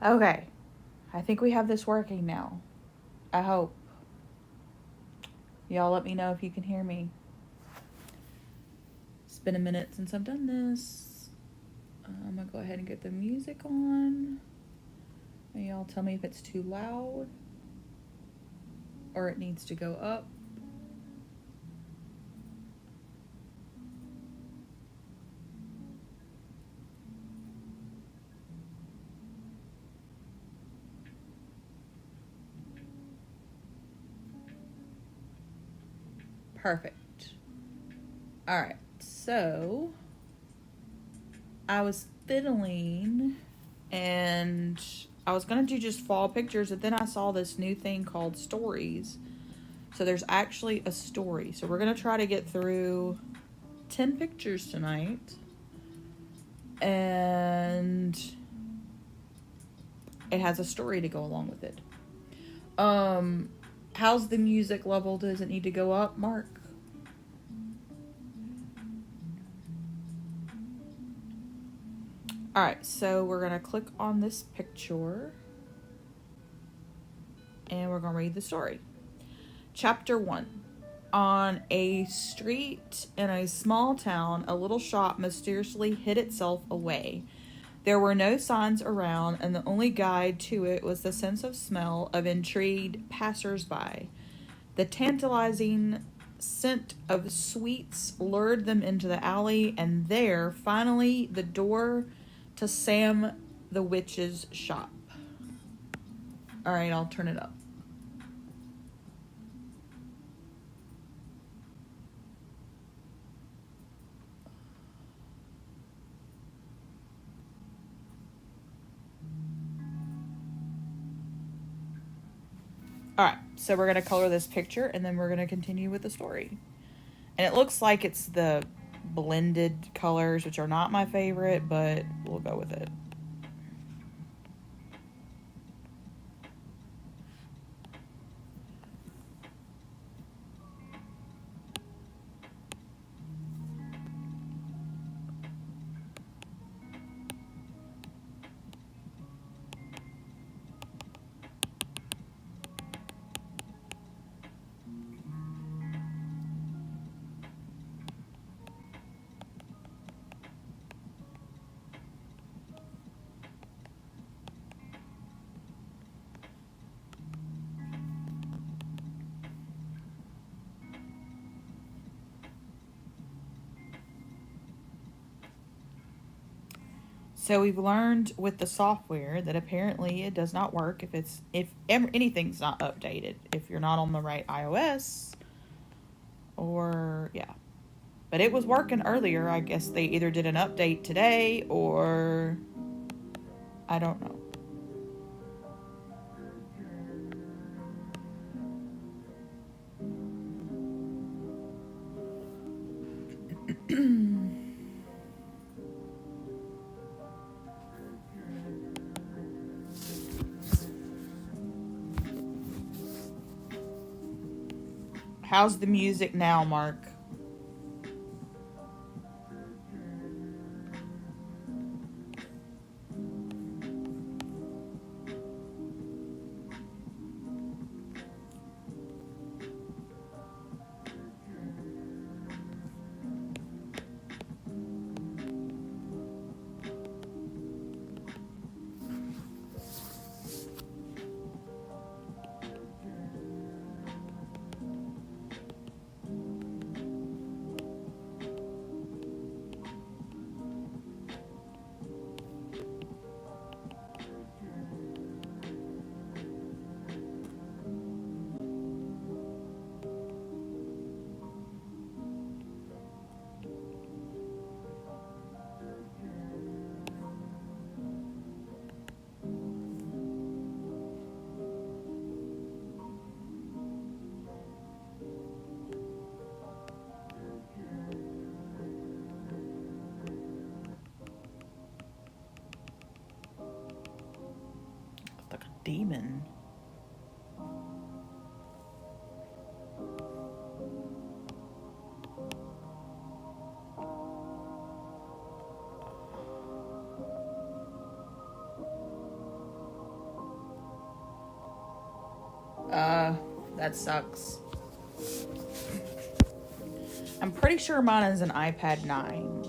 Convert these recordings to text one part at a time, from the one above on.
Okay. I think we have this working now. I hope. Y'all let me know if you can hear me. It's been a minute since I've done this. I'm going to go ahead and get the music on. And y'all tell me if it's too loud or it needs to go up. Perfect. All right. So I was fiddling and I was going to do just fall pictures, but then I saw this new thing called stories. So there's actually a story. So we're going to try to get through 10 pictures tonight. And it has a story to go along with it. How's the music level? Does it need to go up, Mark? Alright, so we're going to click on this picture and we're going to read the story. Chapter 1. On a street in a small town, a little shop mysteriously hid itself away. There were no signs around, and the only guide to it was the sense of smell of intrigued passers-by. The tantalizing scent of sweets lured them into the alley, and there, finally, the door to Sam the Witch's shop. Alright, I'll turn it up. Alright, so we're going to color this picture, and then we're going to continue with the story. And it looks like it's the blended colors, which are not my favorite, but we'll go with it. So we've learned with the software that apparently it does not work if anything's not updated. If you're not on the right iOS, or yeah. But it was working earlier. I guess they either did an update today or I don't know. How's the music now, Mark? Like a demon. That sucks. I'm pretty sure mine is an iPad 9.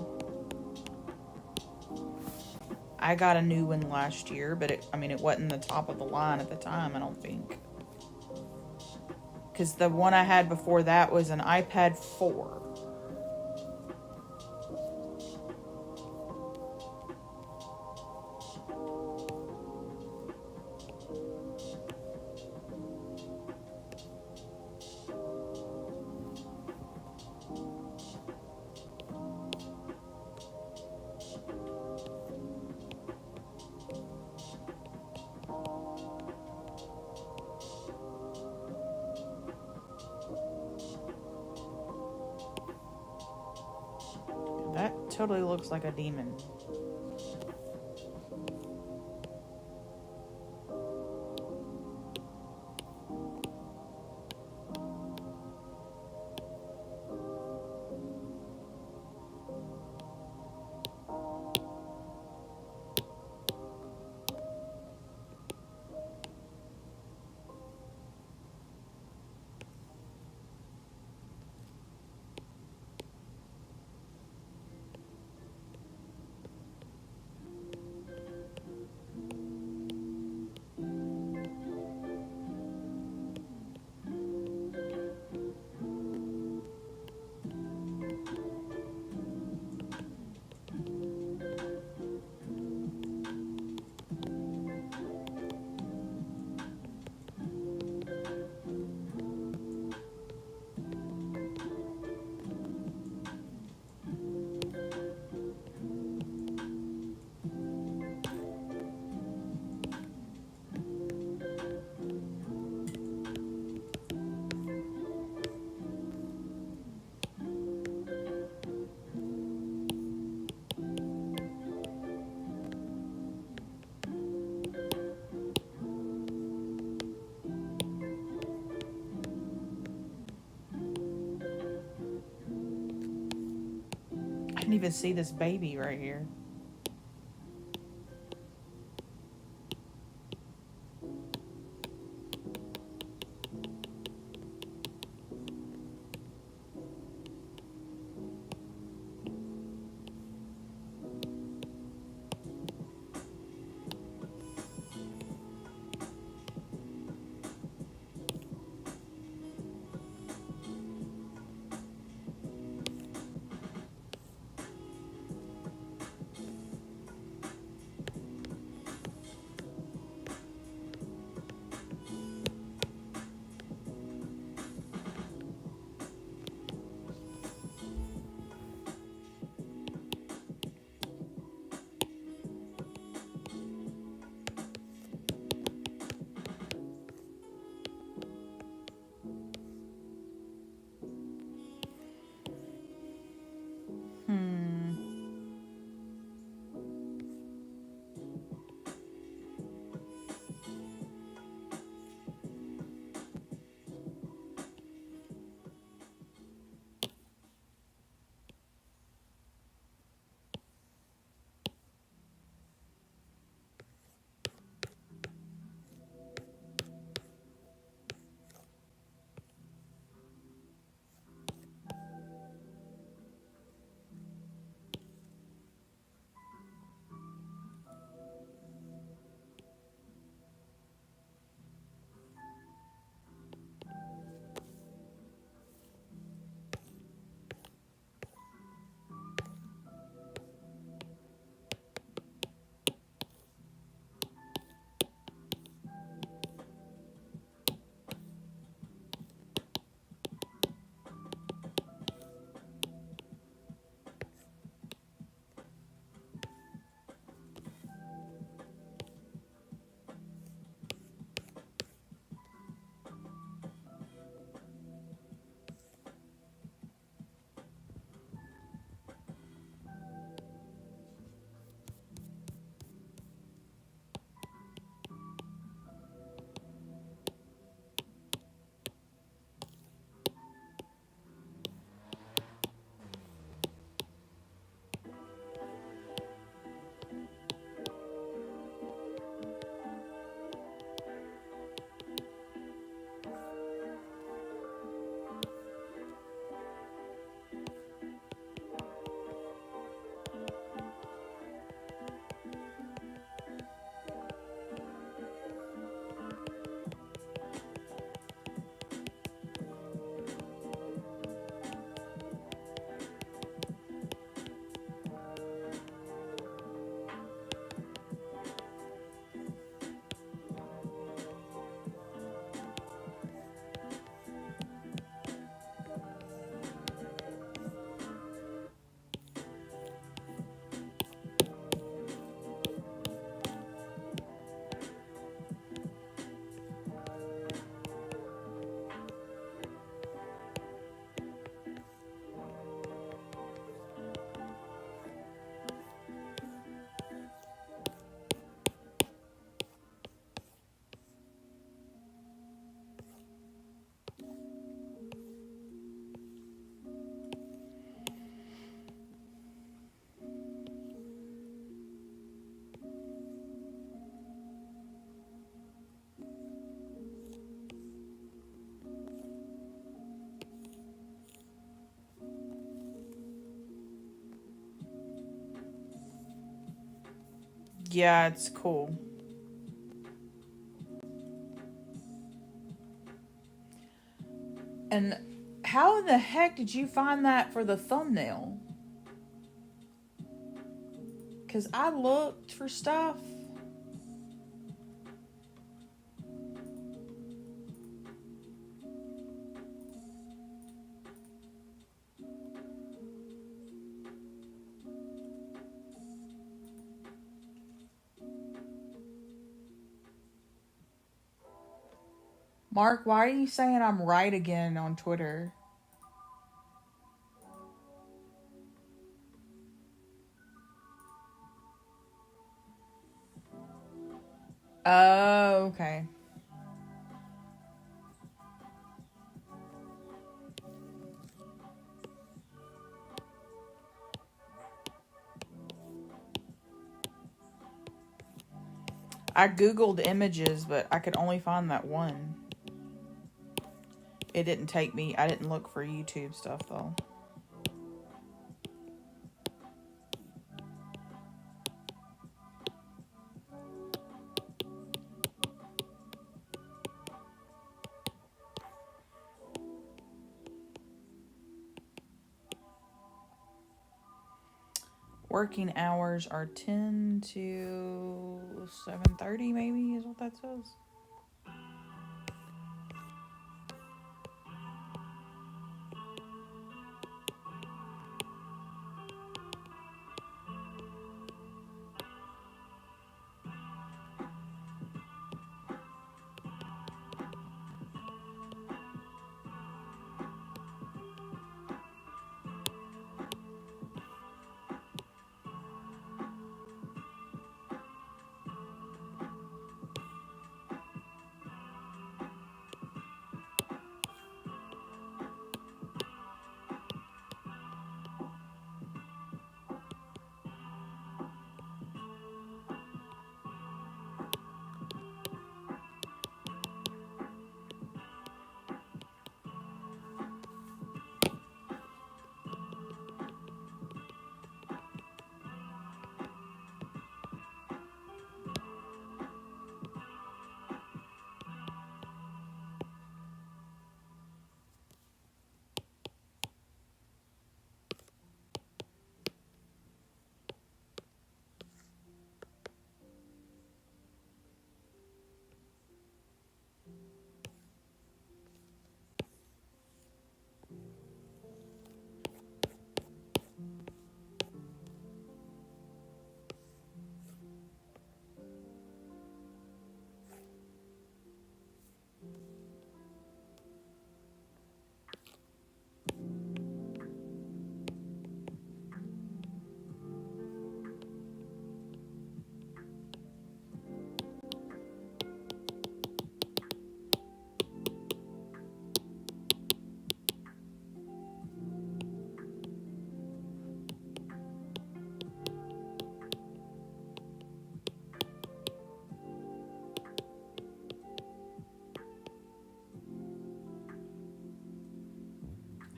I got a new one last year, but it wasn't the top of the line at the time, I don't think. Because the one I had before that was an iPad 4. That totally looks like a demon. I can even see this baby right here. Yeah, it's cool. And how in the heck did you find that for the thumbnail? Because I looked for stuff. Mark, why are you saying I'm right again on Twitter? Oh, okay. I googled images, but I could only find that one. It didn't take me. I didn't look for YouTube stuff though. Working hours are 10 to 7:30 maybe is what that says.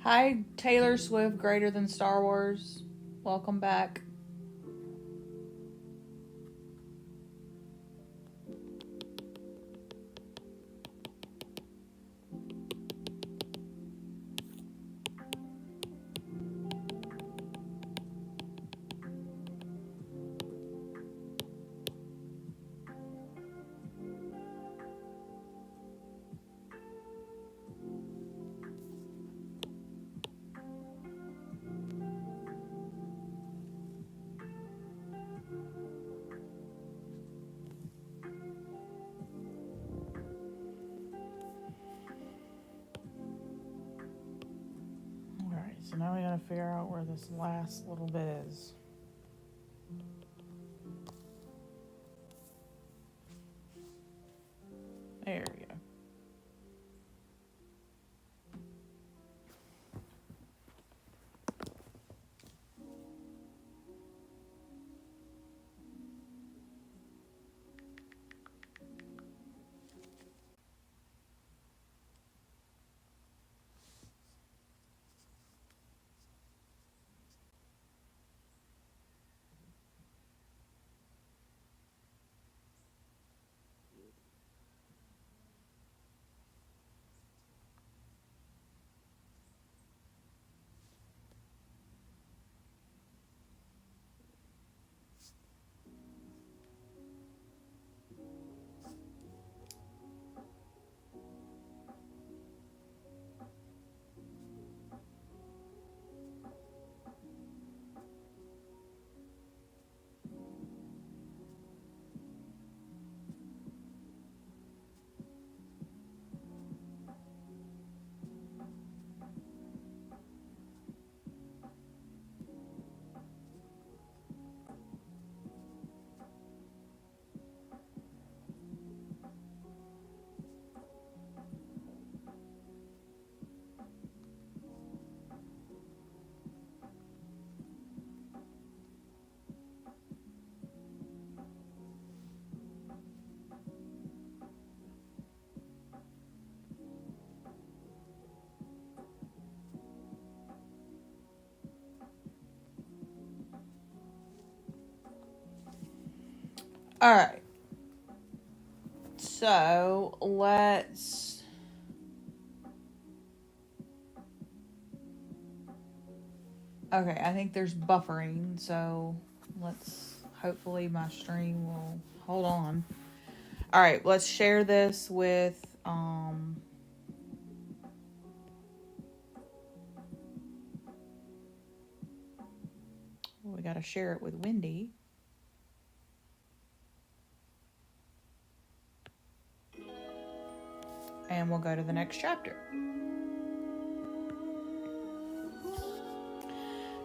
Hi, Taylor Swift, greater than Star Wars. Welcome back. Alright, so now we gotta figure out where this last little bit is. There we go. All right. So let's. Okay, I think there's buffering, so let's. Hopefully, my stream will hold on. All right, let's share this with. We got to share it with Wendy. And we'll go to the next chapter.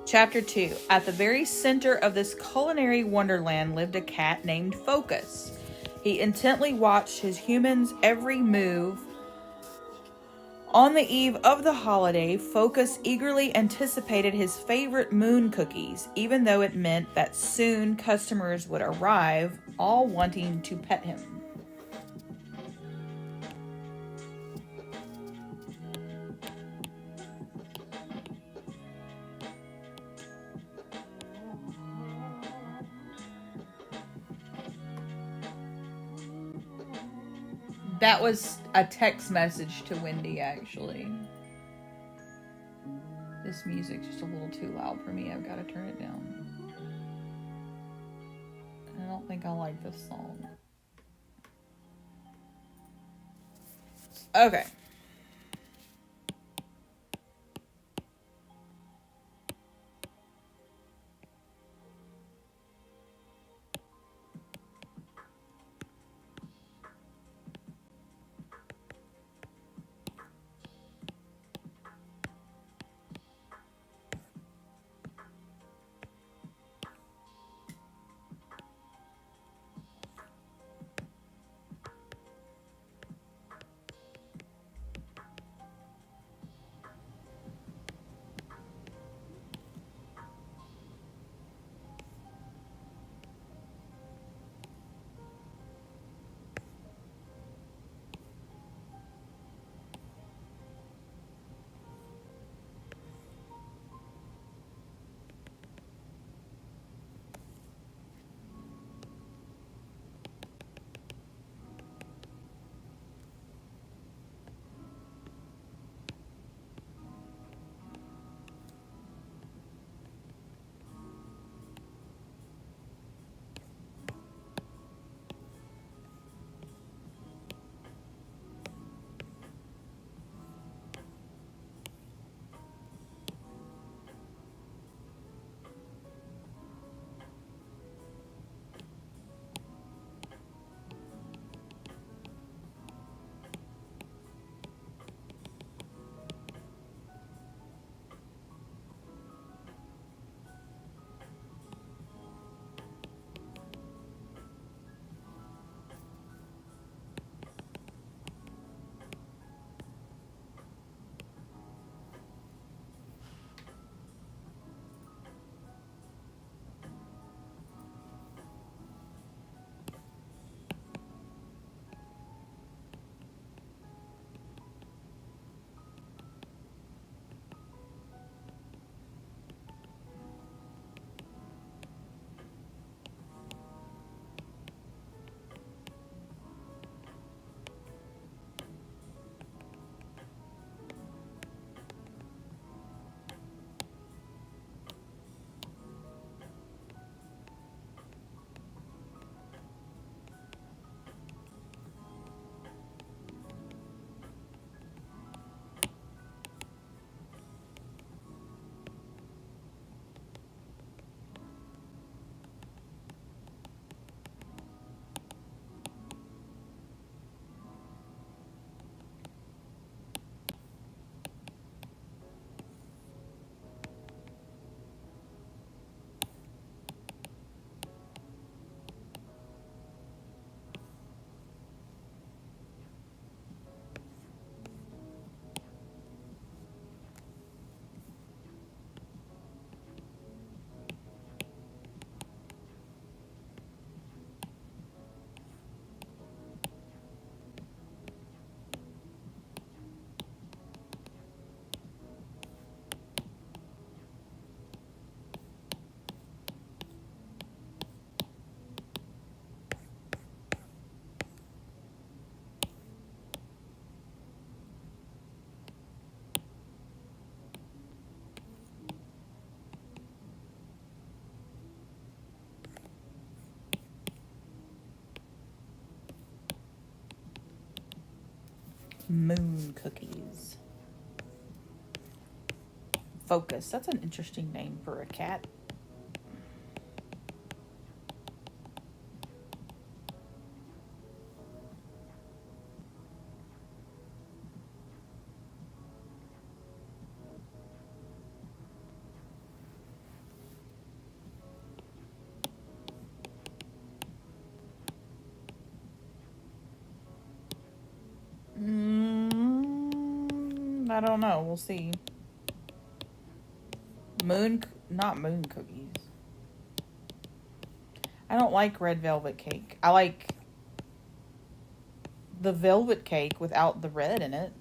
Chapter 2. At the very center of this culinary wonderland lived a cat named Focus. He intently watched his humans' every move. On the eve of the holiday, Focus eagerly anticipated his favorite moon cookies, even though it meant that soon customers would arrive, all wanting to pet him. That was a text message to Wendy, actually. This music's just a little too loud for me. I've got to turn it down. I don't think I like this song. Okay. Moon cookies. Focus. That's an interesting name for a cat. I don't know. We'll see. Not moon cookies. I don't like red velvet cake. I like the velvet cake without the red in it.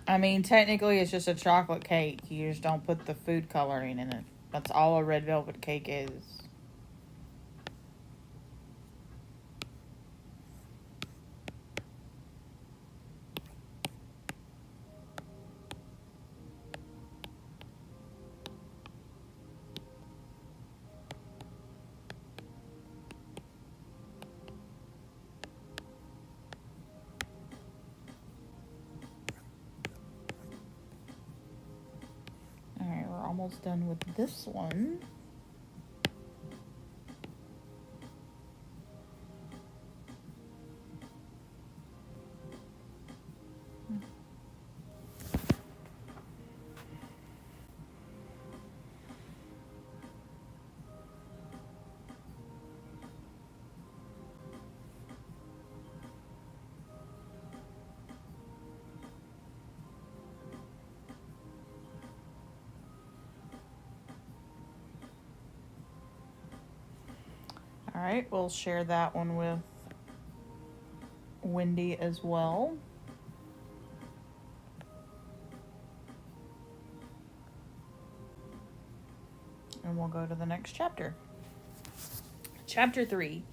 I mean, technically, it's just a chocolate cake. You just don't put the food coloring in it. That's all a red velvet cake is. Alright, we're almost done with this one. Alright, we'll share that one with Wendy as well. And we'll go to the next chapter. Chapter 3.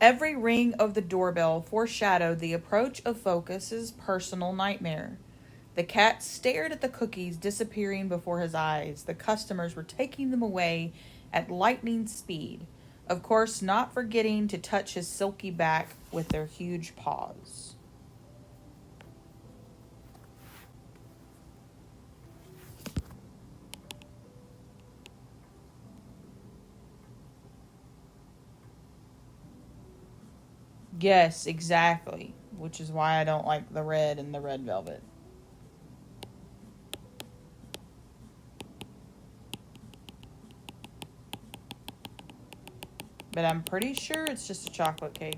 Every ring of the doorbell foreshadowed the approach of Focus's personal nightmare. The cat stared at the cookies disappearing before his eyes. The customers were taking them away at lightning speed. Of course, not forgetting to touch his silky back with their huge paws. Yes, exactly. Which is why I don't like the red and the red velvet. But I'm pretty sure it's just a chocolate cake.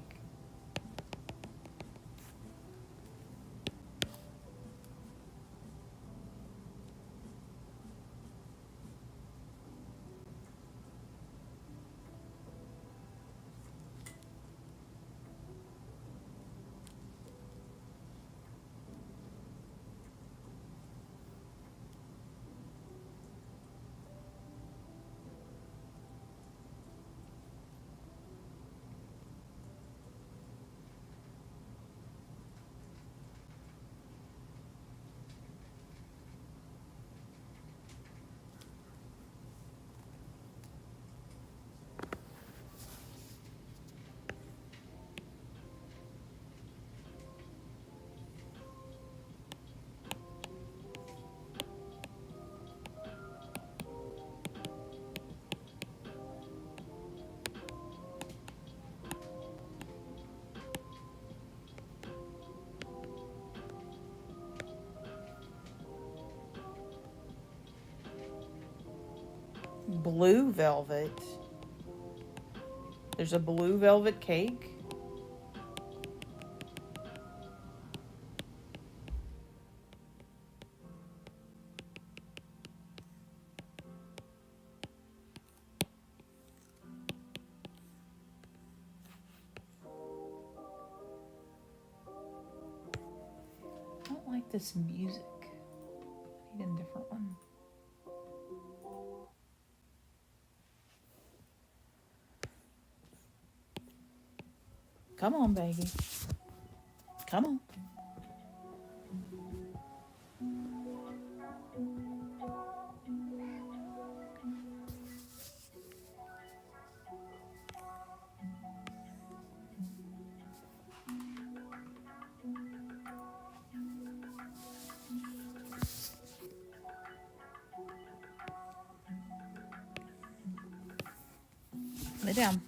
Blue velvet. There's a blue velvet cake. I don't like this music. I need a different one. Come on, baby. Come on. Lay down.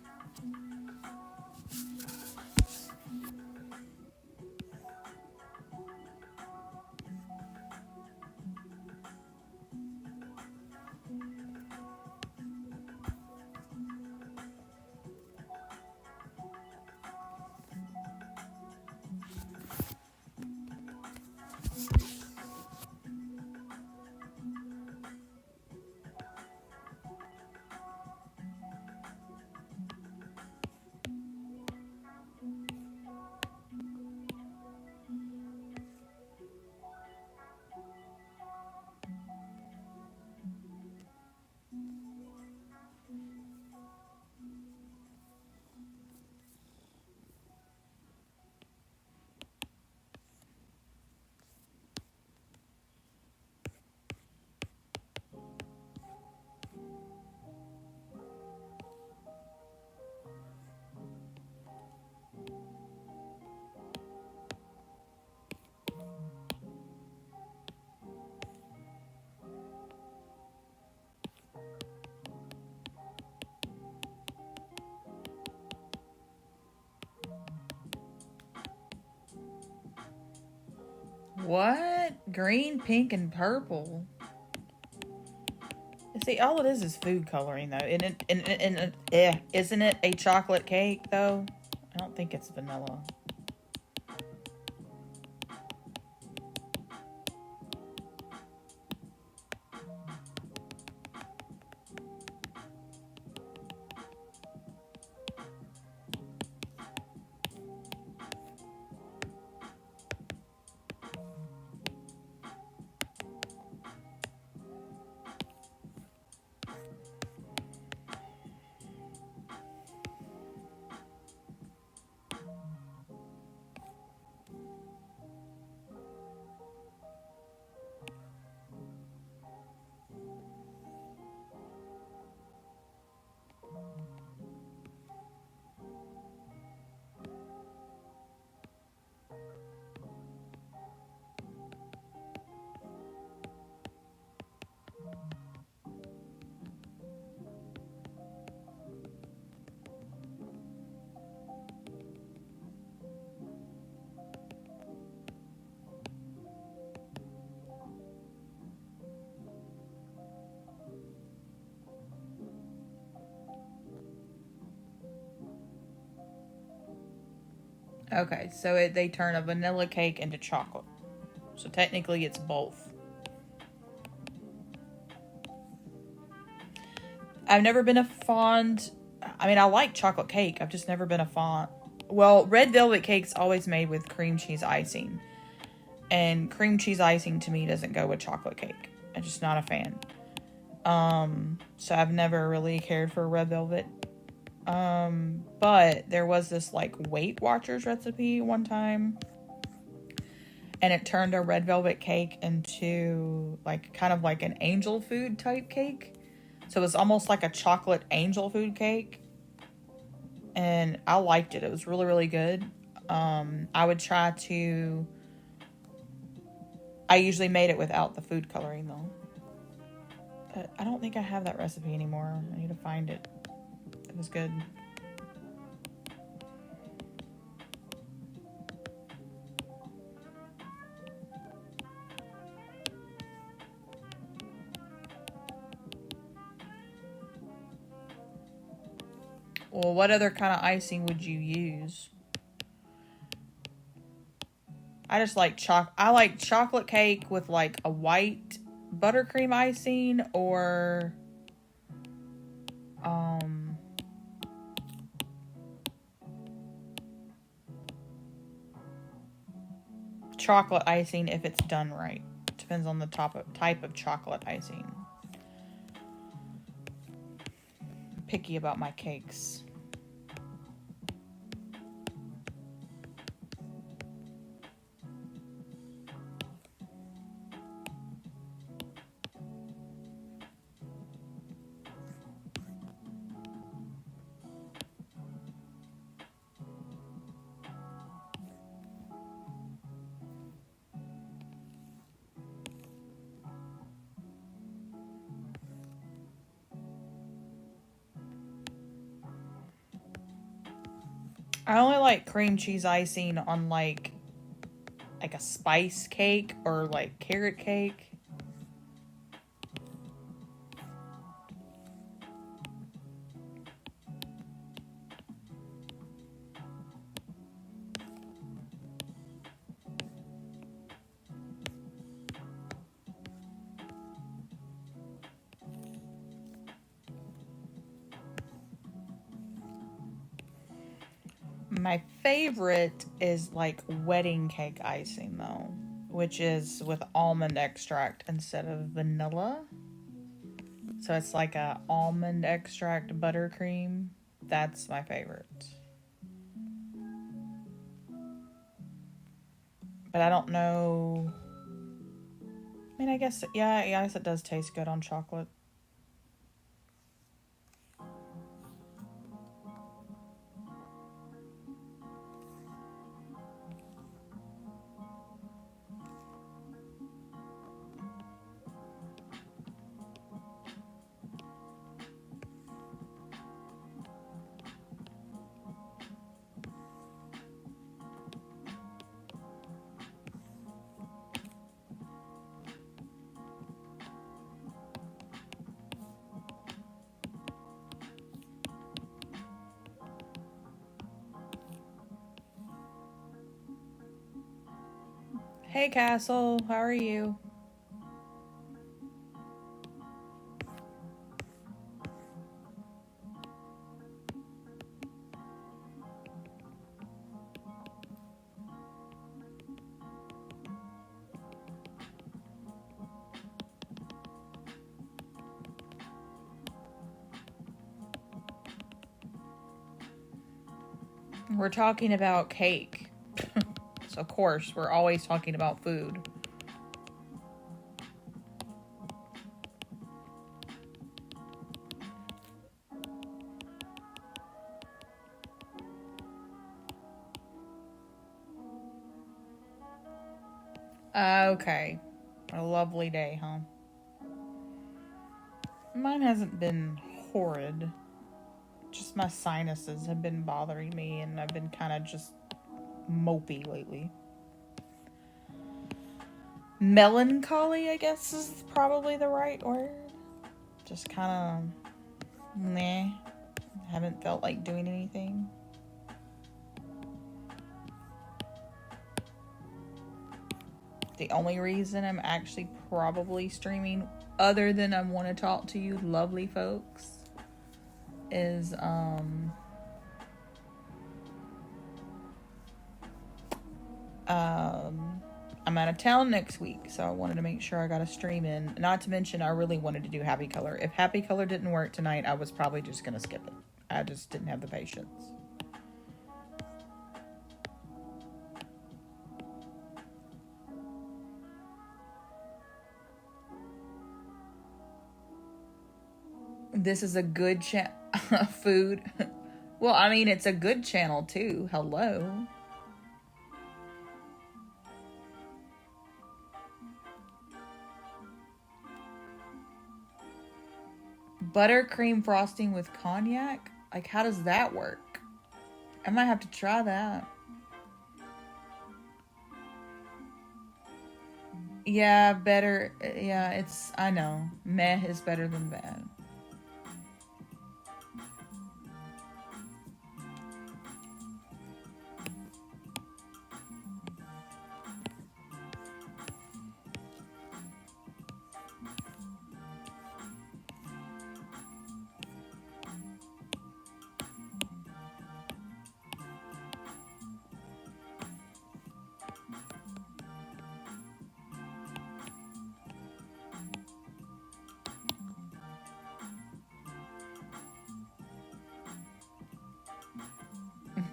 What? Green, pink, and purple. See, all it is food coloring, though. Isn't it a chocolate cake, though? I don't think it's vanilla. Okay, so they turn a vanilla cake into chocolate. So technically it's both. I've never been a fond... I mean, I like chocolate cake. I've just never been a fond... Well, red velvet cake's always made with cream cheese icing. And cream cheese icing to me doesn't go with chocolate cake. I'm just not a fan. So I've never really cared for red velvet. But there was this like Weight Watchers recipe one time, and it turned a red velvet cake into like kind of like an angel food type cake. So it was almost like a chocolate angel food cake, and I liked it. It was really, really good. I would try to... I usually made it without the food coloring though. But I don't think I have that recipe anymore. I need to find it. It was good. Well, what other kind of icing would you use? I just like I like chocolate cake with like a white buttercream icing or chocolate icing if it's done right. Depends on the type of chocolate icing. I'm picky about my cakes. I only like cream cheese icing on like a spice cake or like carrot cake. My favorite is like wedding cake icing though, which is with almond extract instead of vanilla. So it's like a almond extract buttercream. That's my favorite. But I don't know. I mean, I guess yeah, I guess it does taste good on chocolate. Hey Castle, how are you? We're talking about cake. So of course, we're always talking about food. Okay. A lovely day, huh? Mine hasn't been horrid. Just my sinuses have been bothering me, and I've been kind of just mopey lately. Melancholy, I guess, is probably the right word. Just kind of meh. Haven't felt like doing anything. The only reason I'm actually probably streaming, other than I want to talk to you lovely folks, is I'm out of town next week, so I wanted to make sure I got a stream in. Not to mention, I really wanted to do Happy Color. If Happy Color didn't work tonight, I was probably just gonna skip it. I just didn't have the patience. This is a good food. Well, I mean, it's a good channel too. Hello. Buttercream frosting with cognac? Like, how does that work? I might have to try that. Yeah, better. Yeah, I know. Meh is better than bad.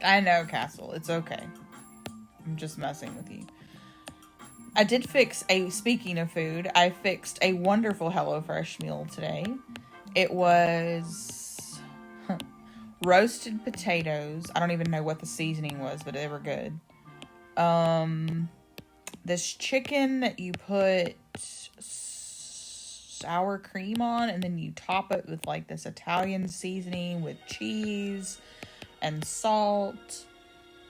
I know, Castle. It's okay. I'm just messing with you. I did speaking of food, I fixed a wonderful HelloFresh meal today. It was roasted potatoes. I don't even know what the seasoning was, but they were good. This chicken that you put sour cream on, and then you top it with like this Italian seasoning with cheese and salt,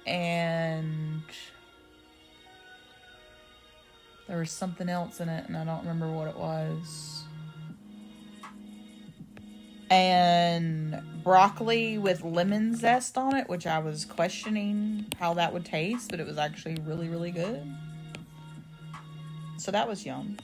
and there was something else in it, and I don't remember what it was. And broccoli with lemon zest on it, which I was questioning how that would taste, but it was actually really, really good. So that was yum.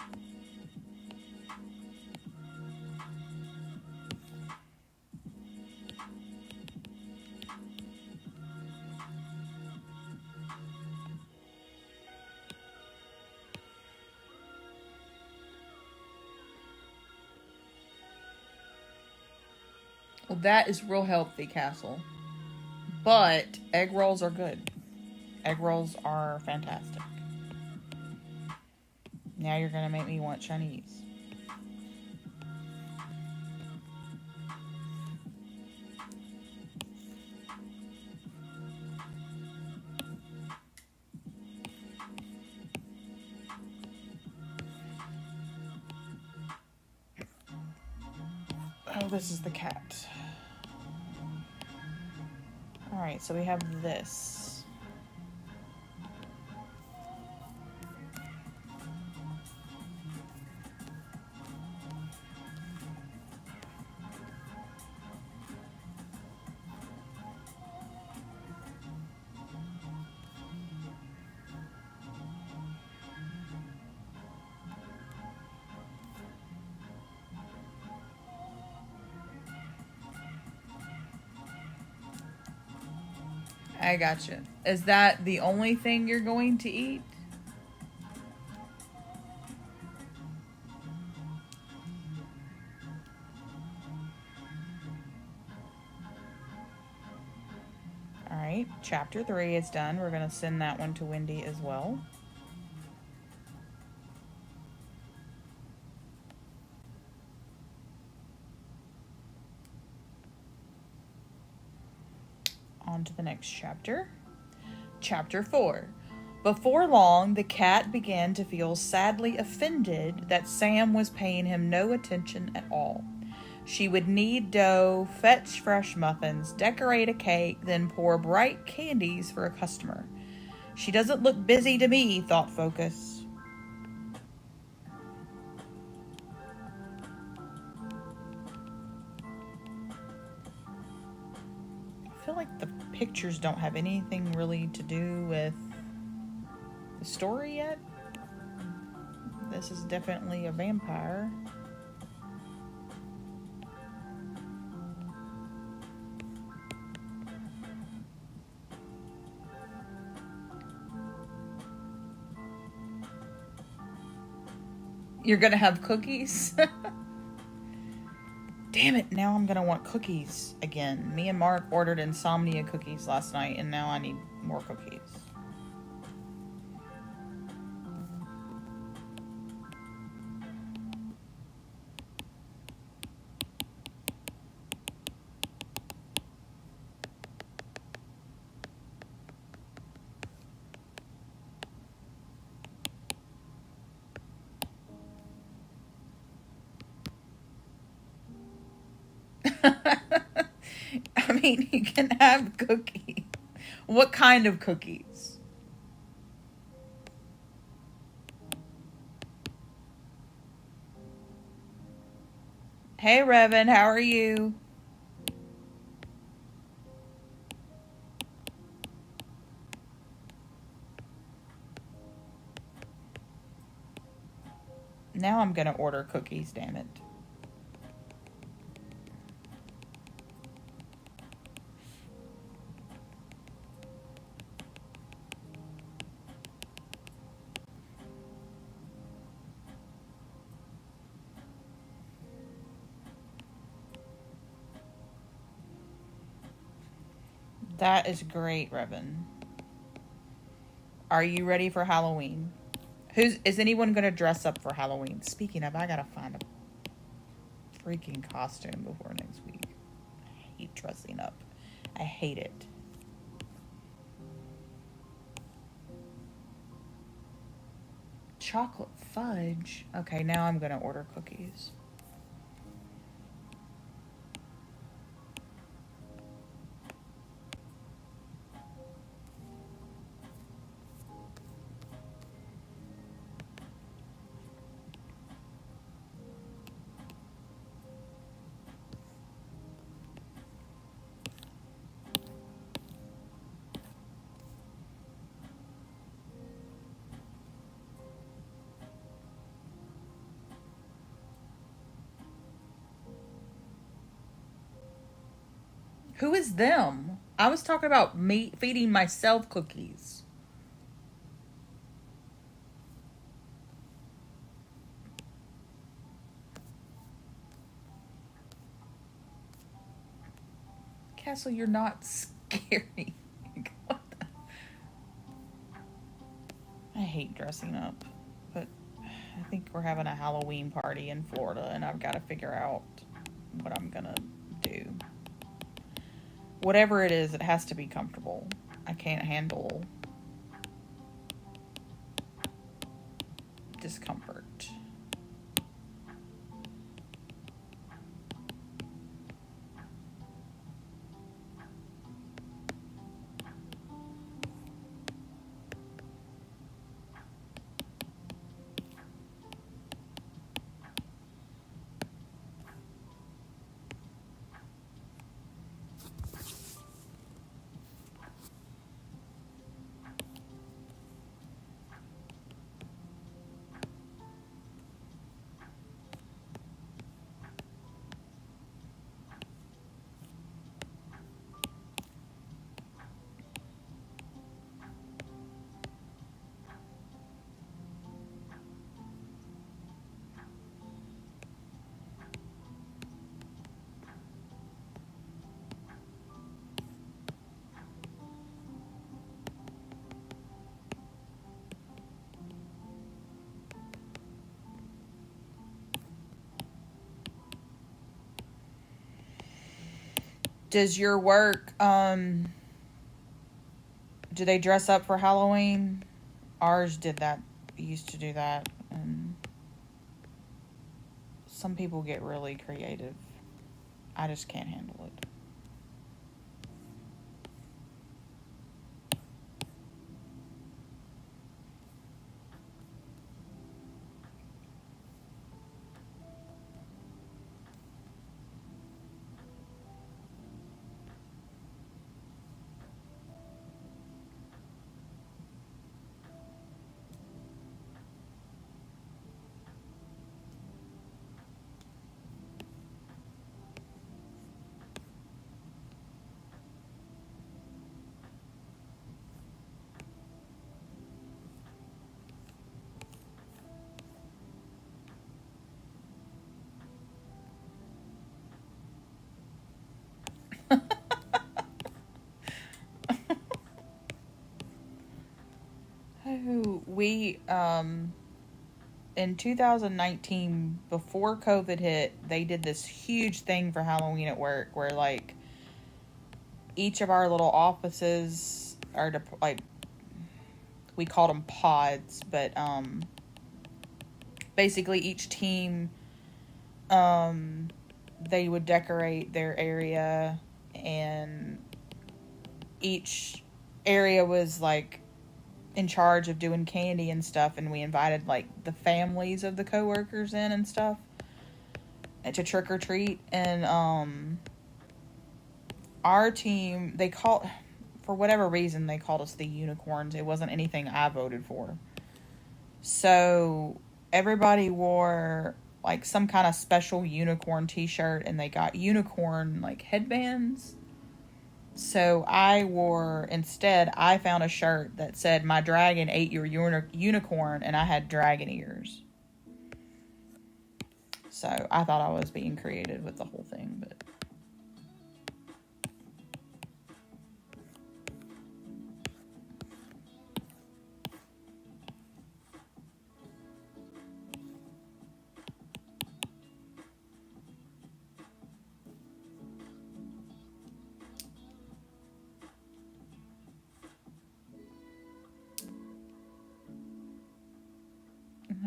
Well, that is real healthy, Castle. But egg rolls are good. Egg rolls are fantastic. Now you're going to make me want Chinese. Oh, this is the cat. Alright, so we have this. I gotcha. Is that the only thing you're going to eat? Alright, chapter 3 is done. We're going to send that one to Wendy as well. On to the next chapter. Chapter 4. Before long, the cat began to feel sadly offended that Sam was paying him no attention at all. She would knead dough, fetch fresh muffins, decorate a cake, then pour bright candies for a customer. She doesn't look busy to me, thought Focus. I feel like the pictures don't have anything really to do with the story yet. This is definitely a vampire. You're gonna have cookies? Damn it, now I'm gonna want cookies again. Me and Mark ordered insomnia cookies last night, and now I need more cookies. I mean, you can have cookies. What kind of cookies? Hey, Revan, how are you? Now I'm gonna order cookies, damn it. That is great, Revan. Are you ready for Halloween? Is anyone going to dress up for Halloween? Speaking of, I got to find a freaking costume before next week. I hate dressing up. I hate it. Chocolate fudge. Okay, now I'm going to order cookies. Who is them? I was talking about me feeding myself cookies. Castle, you're not scary. I hate dressing up, but I think we're having a Halloween party in Florida, and I've got to figure out what I'm gonna do. Whatever it is, it has to be comfortable. I can't handle discomfort. Does your work, do they dress up for Halloween? Ours did that, used to do that, and some people get really creative. I just can't handle it. We, in 2019, before COVID hit, they did this huge thing for Halloween at work where, like, each of our little offices are, like, we called them pods, but, basically each team, they would decorate their area, and each area was, like, in charge of doing candy and stuff, and we invited like the families of the coworkers in and stuff to trick or treat. And our team, they called, for whatever reason, they called us the unicorns. It wasn't anything I voted for. So everybody wore like some kind of special unicorn t-shirt, and they got unicorn like headbands. So I found a shirt that said, "My dragon ate your unicorn," and I had dragon ears. So I thought I was being creative with the whole thing, but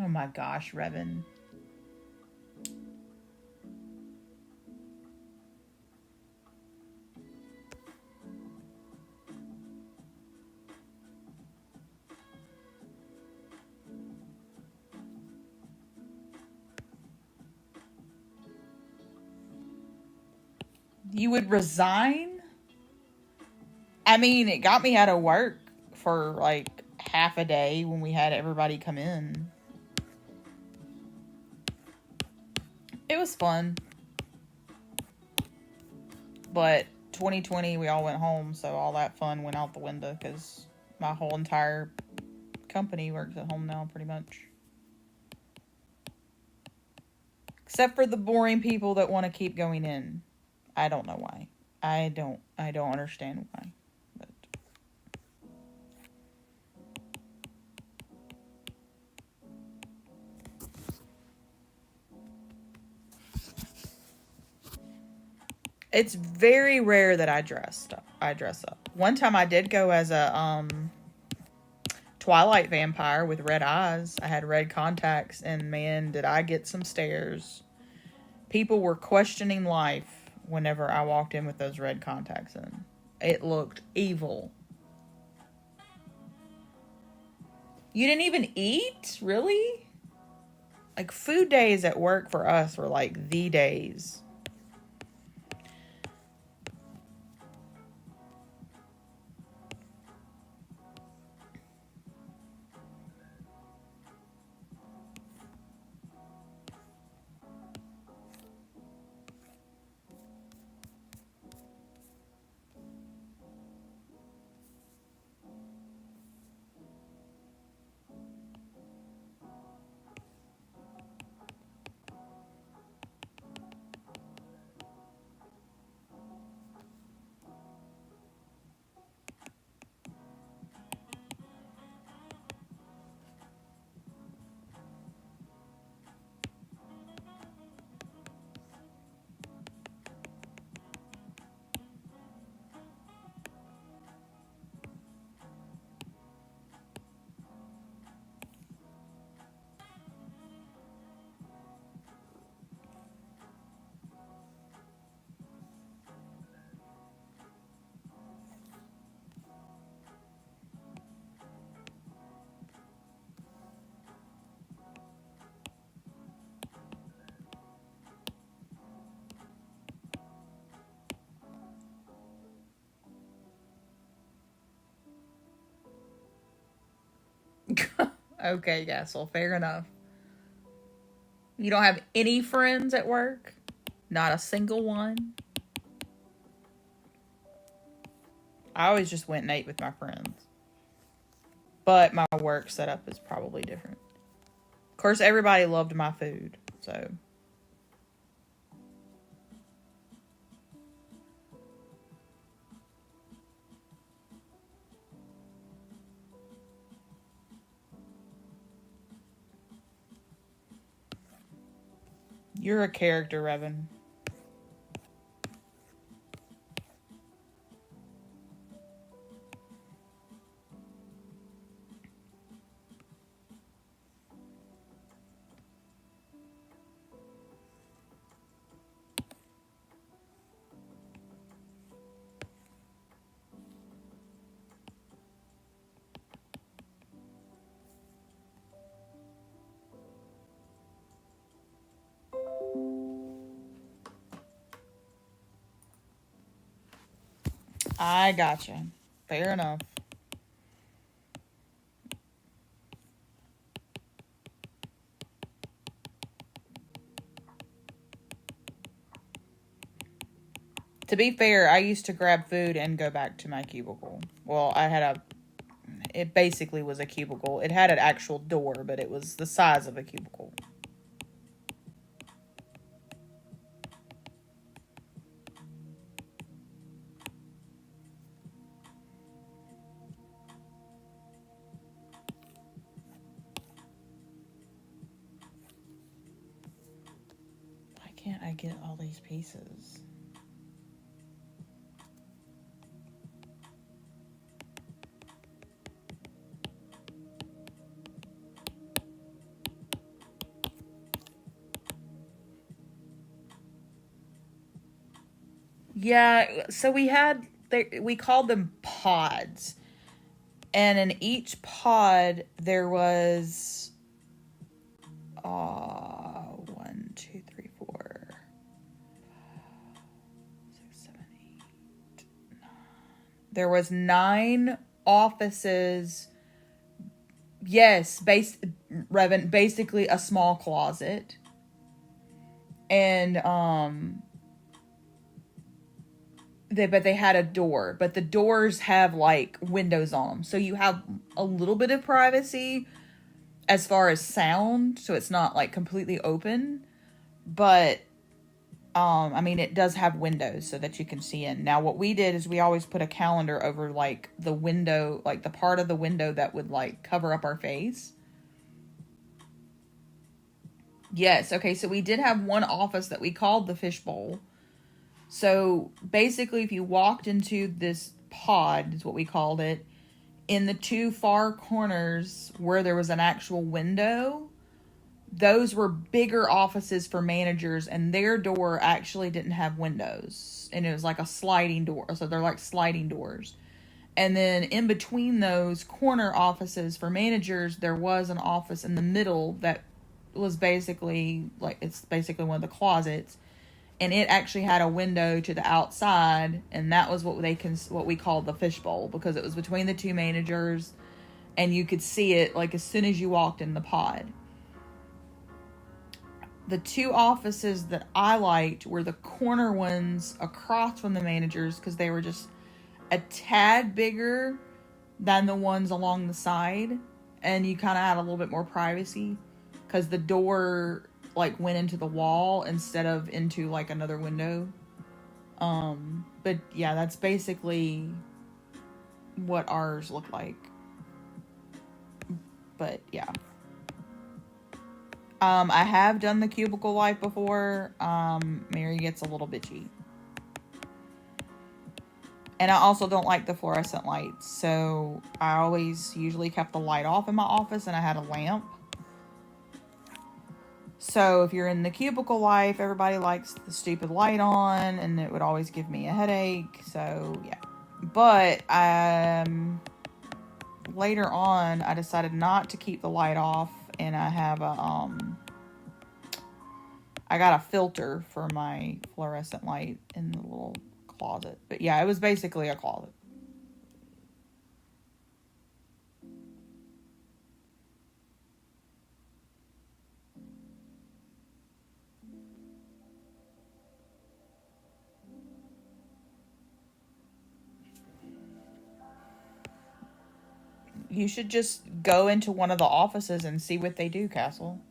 Oh my gosh, Revan. You would resign? I mean, it got me out of work for like half a day when we had everybody come in. It was fun. But 2020, we all went home, so all that fun went out the window because my whole entire company works at home now, pretty much. Except for the boring people that want to keep going in. I don't know why. I don't understand why. But it's very rare that I dress up. One time I did go as a Twilight vampire with red eyes. I had red contacts, and man, did I get some stares. People were questioning life whenever I walked in with those red contacts in. It looked evil. You didn't even eat? Really? Like, food days at work for us were like the days. Okay, yes, well, fair enough. You don't have any friends at work? Not a single one? I always just went and ate with my friends. But my work setup is probably different. Of course, everybody loved my food, so. You're a character, Revan. I gotcha. Fair enough. To be fair, I used to grab food and go back to my cubicle. Well, it basically was a cubicle. It had an actual door, but it was the size of a cubicle. Why can't I get all these pieces? Yeah, so we called them pods. And in each pod there was 1, 2, 3, 4, 6, 7, 8, 9. There was 9 offices. Yes, Revan, basically a small closet. And but they had a door, but the doors have like windows on them, so you have a little bit of privacy as far as sound, so it's not like completely open. But I mean, it does have windows so that you can see in. Now what we did is we always put a calendar over like the window, like the part of the window that would like cover up our face. Yes, okay, so we did have one office that we called the fishbowl. So basically, if you walked into this pod, is what we called it, in the 2 far corners where there was an actual window, those were bigger offices for managers, and their door actually didn't have windows. And it was like a sliding door. So they're like sliding doors. And then in between those corner offices for managers, there was an office in the middle that was basically like, it's basically one of the closets, and it actually had a window to the outside, and that was what we called the fishbowl, because it was between the 2 managers, and you could see it like as soon as you walked in the pod. The 2 offices that I liked were the corner ones across from the managers, because they were just a tad bigger than the ones along the side, and you kind of had a little bit more privacy because the door like went into the wall instead of into like another window. But yeah, that's basically what ours looked like. But yeah. I have done the cubicle life before. Mary gets a little bitchy. And I also don't like the fluorescent lights, so I always usually kept the light off in my office, and I had a lamp. So if you're in the cubicle life, everybody likes the stupid light on, and it would always give me a headache. So yeah. But later on, I decided not to keep the light off, and I have I got a filter for my fluorescent light in the little closet. But yeah, it was basically a closet. You should just go into one of the offices and see what they do, Castle.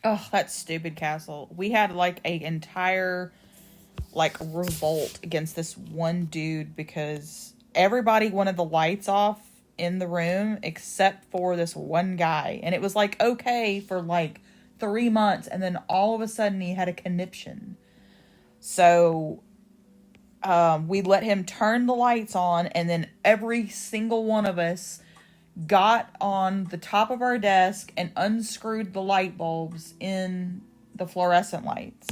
Oh, that stupid castle. We had like a entire like revolt against this one dude because everybody wanted the lights off in the room except for this one guy. And it was like okay for like 3 months, and then all of a sudden he had a conniption. So we let him turn the lights on, and then every single one of us got on the top of our desk and unscrewed the light bulbs in the fluorescent lights.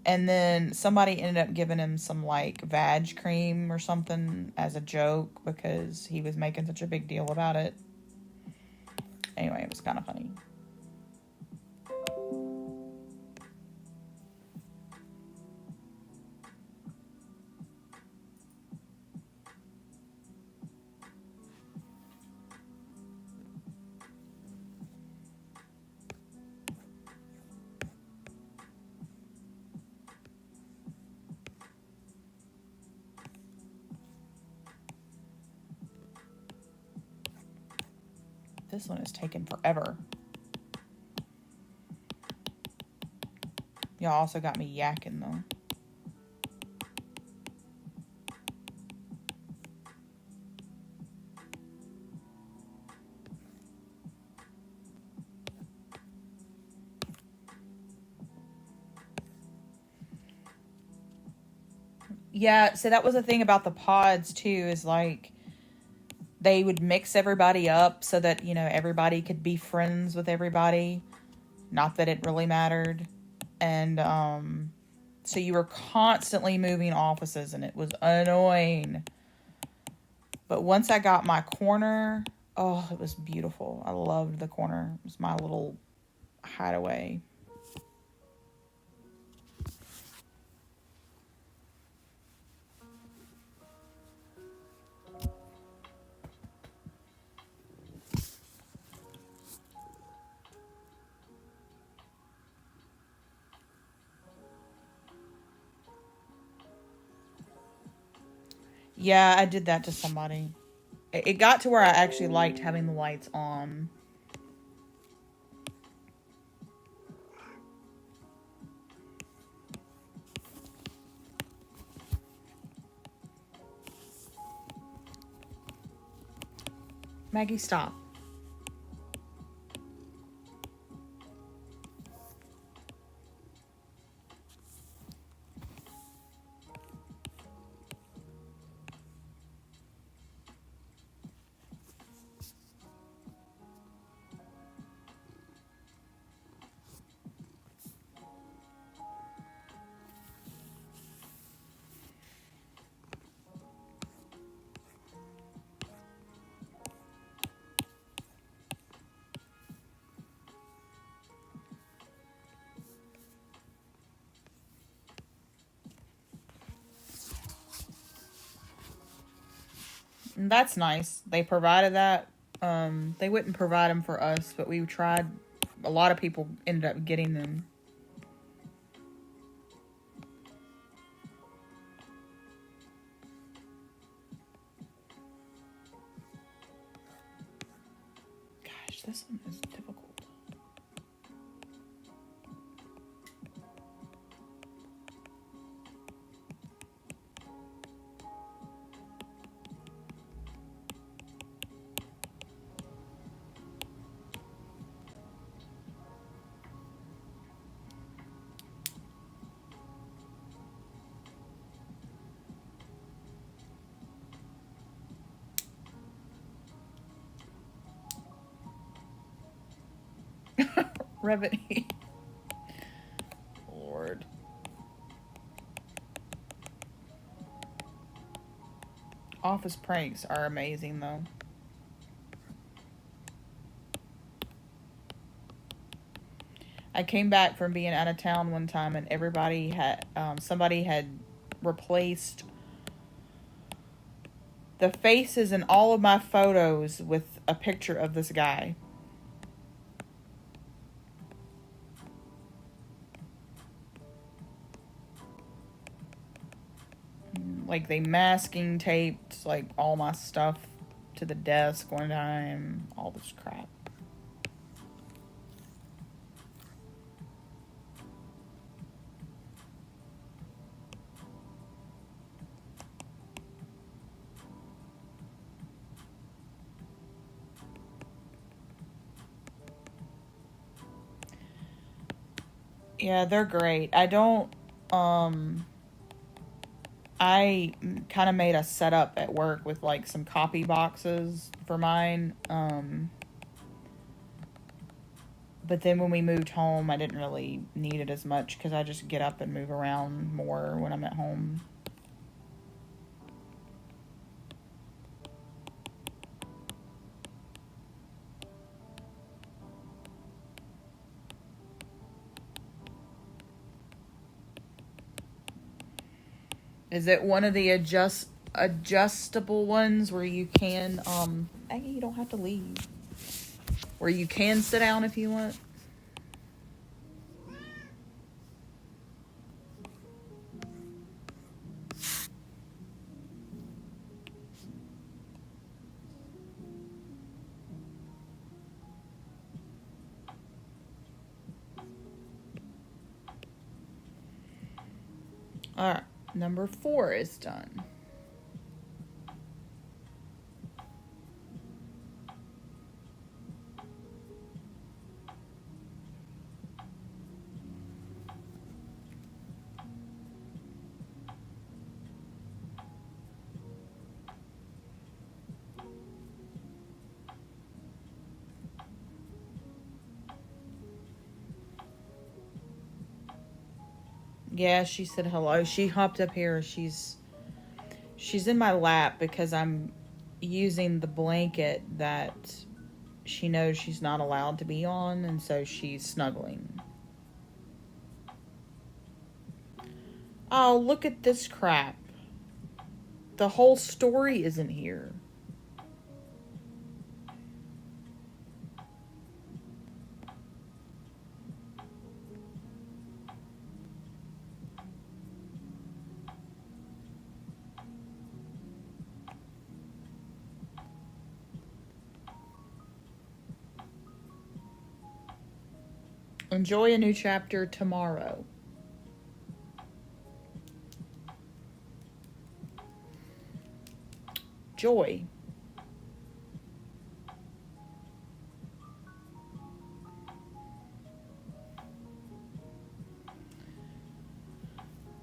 And then somebody ended up giving him some like vag cream or something as a joke because he was making such a big deal about it. Anyway, it was kind of funny. This one is taking forever. Y'all also got me yakking though. Yeah, so that was the thing about the pods too, is like they would mix everybody up so that, you know, everybody could be friends with everybody. Not that it really mattered. And so you were constantly moving offices and it was annoying. But once I got my corner, oh, it was beautiful. I loved the corner. It was my little hideaway. Yeah, I did that to somebody. It got to where I actually liked having the lights on. Maggie, stop. And that's nice. They provided that. They wouldn't provide them for us, but we tried. A lot of people ended up getting them. Gosh, this one is difficult. Revity. Lord. Office pranks are amazing, though. I came back from being out of town one time, and everybody had somebody had replaced the faces in all of my photos with a picture of this guy. Like they masking taped like all my stuff to the desk one time. All this crap. Yeah, they're great. I kind of made a setup at work with like some copy boxes for mine. But then when we moved home, I didn't really need it as much because I just get up and move around more when I'm at home. Is it one of the adjustable ones where you can Aggie, you don't have to leave. Where you can sit down if you want? All right, number 4 is done. Yeah, she said hello. She hopped up here. She's in my lap because I'm using the blanket that she knows she's not allowed to be on, and so she's snuggling. Oh, look at this crap. The whole story isn't here. Enjoy a new chapter tomorrow. Joy.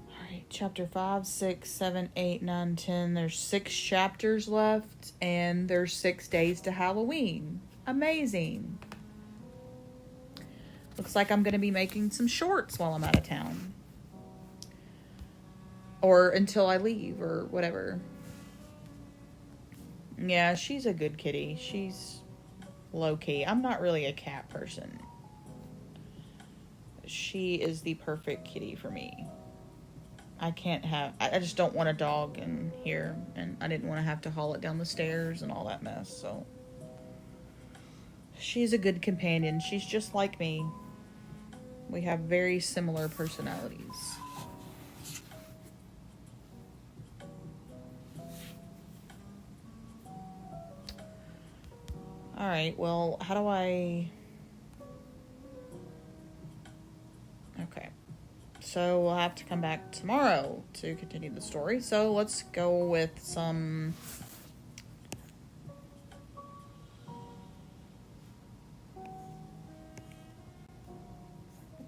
Alright, chapter 5, 6, 7, 8, 9, 10. There's 6 chapters left, and there's 6 days to Halloween. Amazing. Looks like I'm going to be making some shorts while I'm out of town. Or until I leave, or whatever. Yeah, she's a good kitty. She's low-key. I'm not really a cat person. She is the perfect kitty for me. I just don't want a dog in here, and I didn't want to have to haul it down the stairs and all that mess, so. She's a good companion. She's just like me. We have very similar personalities. Alright, well, how do I... Okay. So we'll have to come back tomorrow to continue the story. So let's go with some...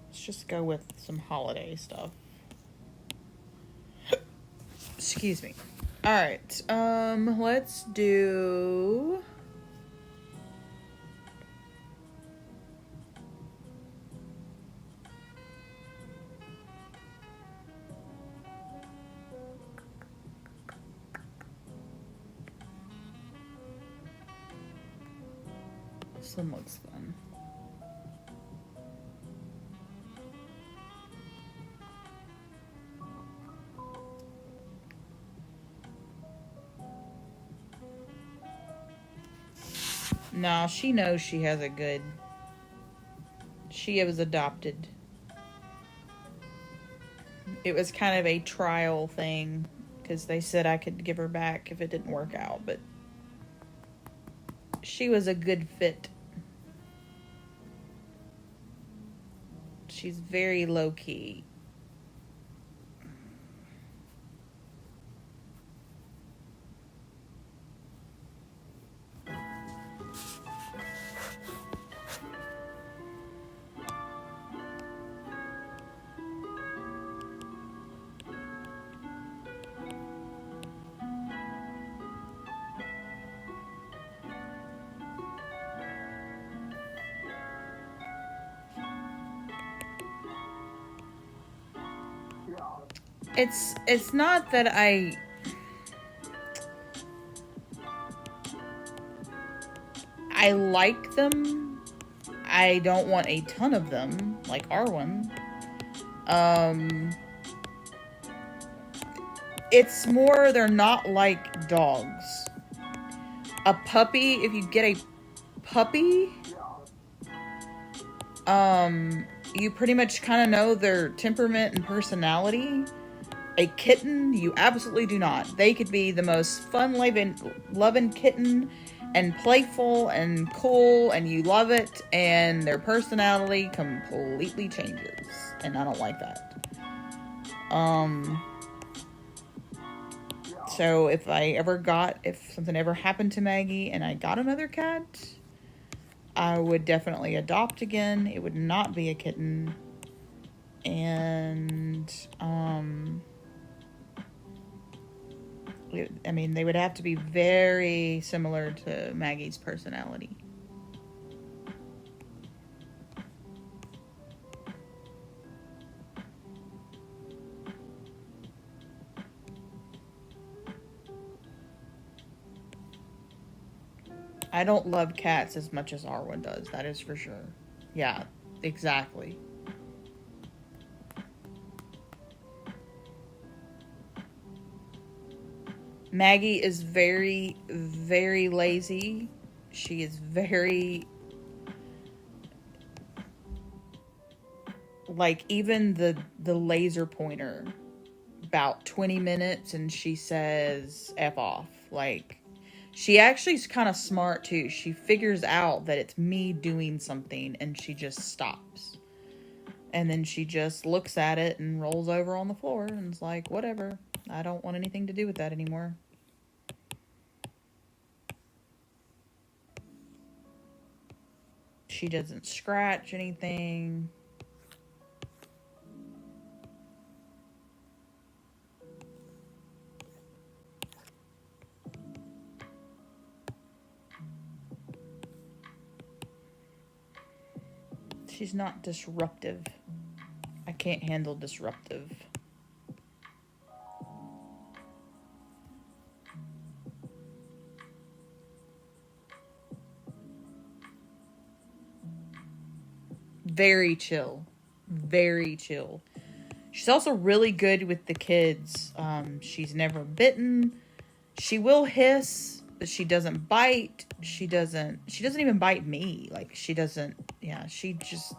Let's just go with some holiday stuff. Excuse me. Alright, let's do... This one looks fun. No, she knows she has a good... She was adopted. It was kind of a trial thing, because they said I could give her back if it didn't work out, but she was a good fit. She's very low-key. It's not that I like them. I don't want a ton of them, like Arwen. Um, it's more they're not like dogs. A puppy, if you get a puppy, you pretty much kind of know their temperament and personality. A kitten, you absolutely do not. They could be the most loving kitten and playful and cool, and you love it, and their personality completely changes, and I don't like that. So if something ever happened to Maggie and I got another cat, I would definitely adopt again. It would not be a kitten. And, I mean, they would have to be very similar to Maggie's personality. I don't love cats as much as Arwen does, that is for sure. Yeah, exactly. Maggie is very, very lazy. She is very, like, even the laser pointer, about 20 minutes and she says F off. Like, she actually is kind of smart too. She figures out that it's me doing something and she just stops. And then she just looks at it and rolls over on the floor and is like, whatever. I don't want anything to do with that anymore. She doesn't scratch anything. She's not disruptive. I can't handle disruptive. Very chill. Very chill. She's also really good with the kids. She's never bitten. She will hiss, but she doesn't bite. She doesn't even bite me. Like, she doesn't, yeah, she's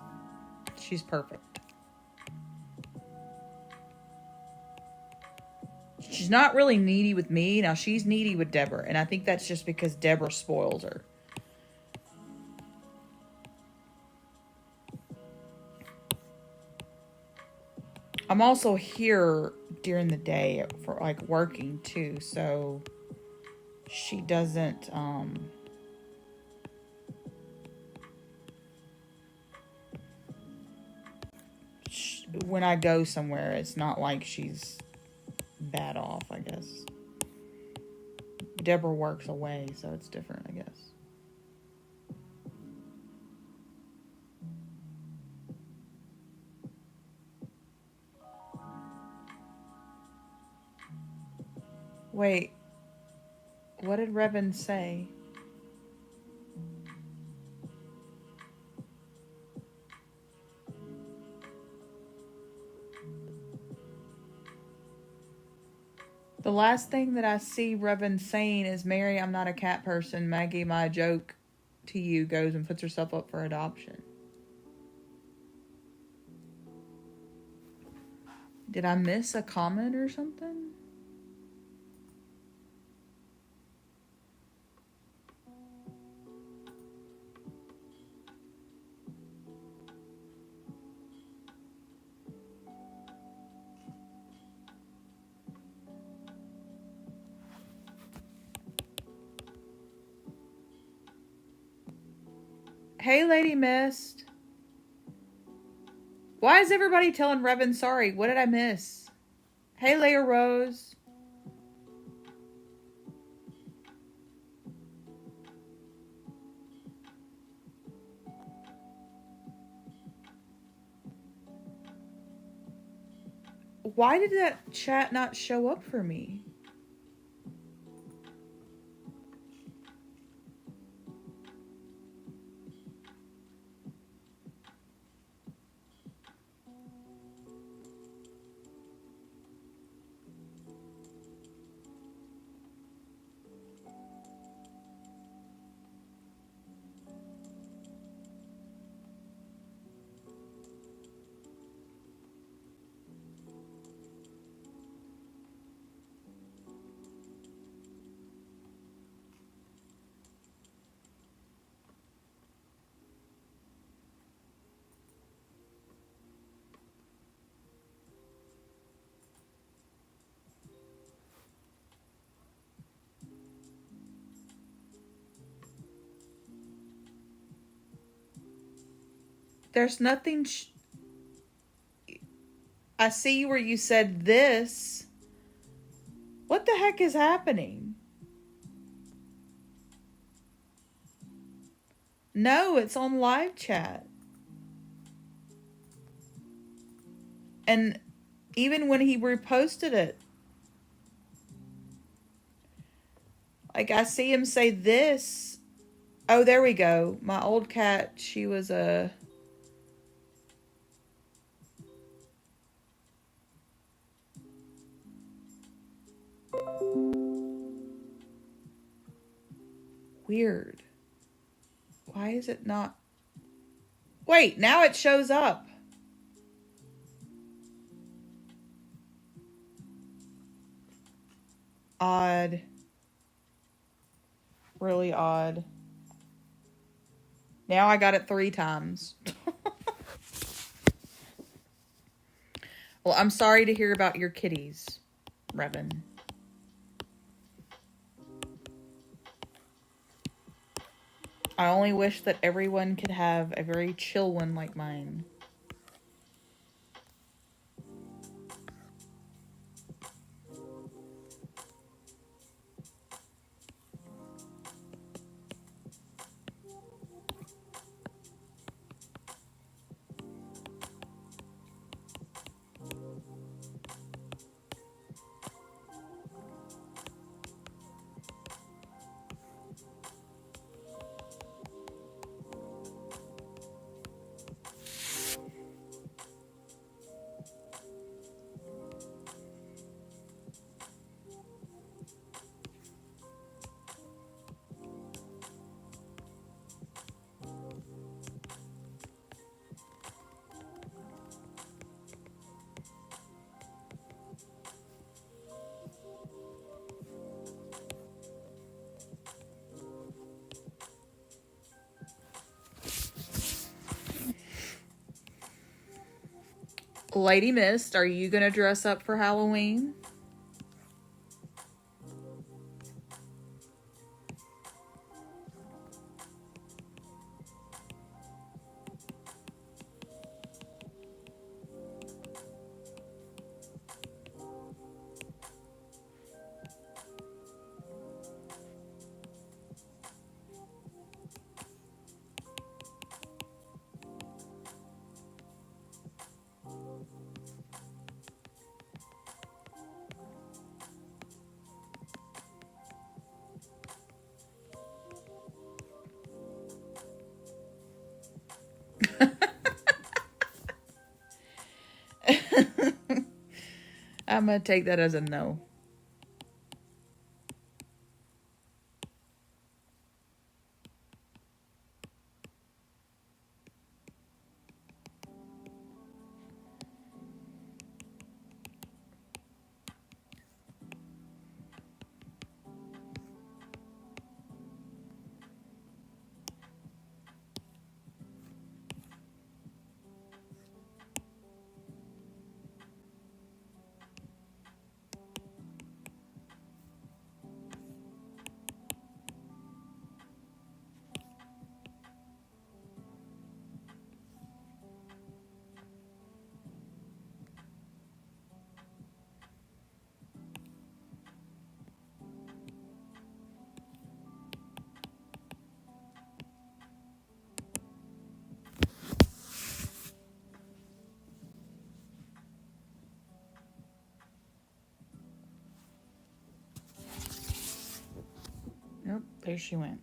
perfect. She's not really needy with me. Now, she's needy with Deborah, and I think that's just because Deborah spoils her. I'm also here during the day for, like, working too, so she doesn't, when I go somewhere, it's not like she's bad off, I guess. Deborah works away, so it's different, I guess. Wait, what did Revan say? The last thing that I see Revan saying is, Mary, I'm not a cat person. Maggie, my joke to you, goes and puts herself up for adoption. Did I miss a comment or something? Hey, Lady Mist. Why is everybody telling Revan sorry? What did I miss? Hey, Leia Rose. Why did that chat not show up for me? There's nothing. I see where you said this. What the heck is happening? No, it's on live chat. And even when he reposted it, like I see him say this. Oh, there we go. My old cat, she was a... Weird. Why is it not... Wait, now it shows up. Odd. Really odd. Now I got it 3 times. Well, I'm sorry to hear about your kitties, Revan. I only wish that everyone could have a very chill one like mine. Lady Mist, are you gonna dress up for Halloween? I'm gonna take that as a no. There she went.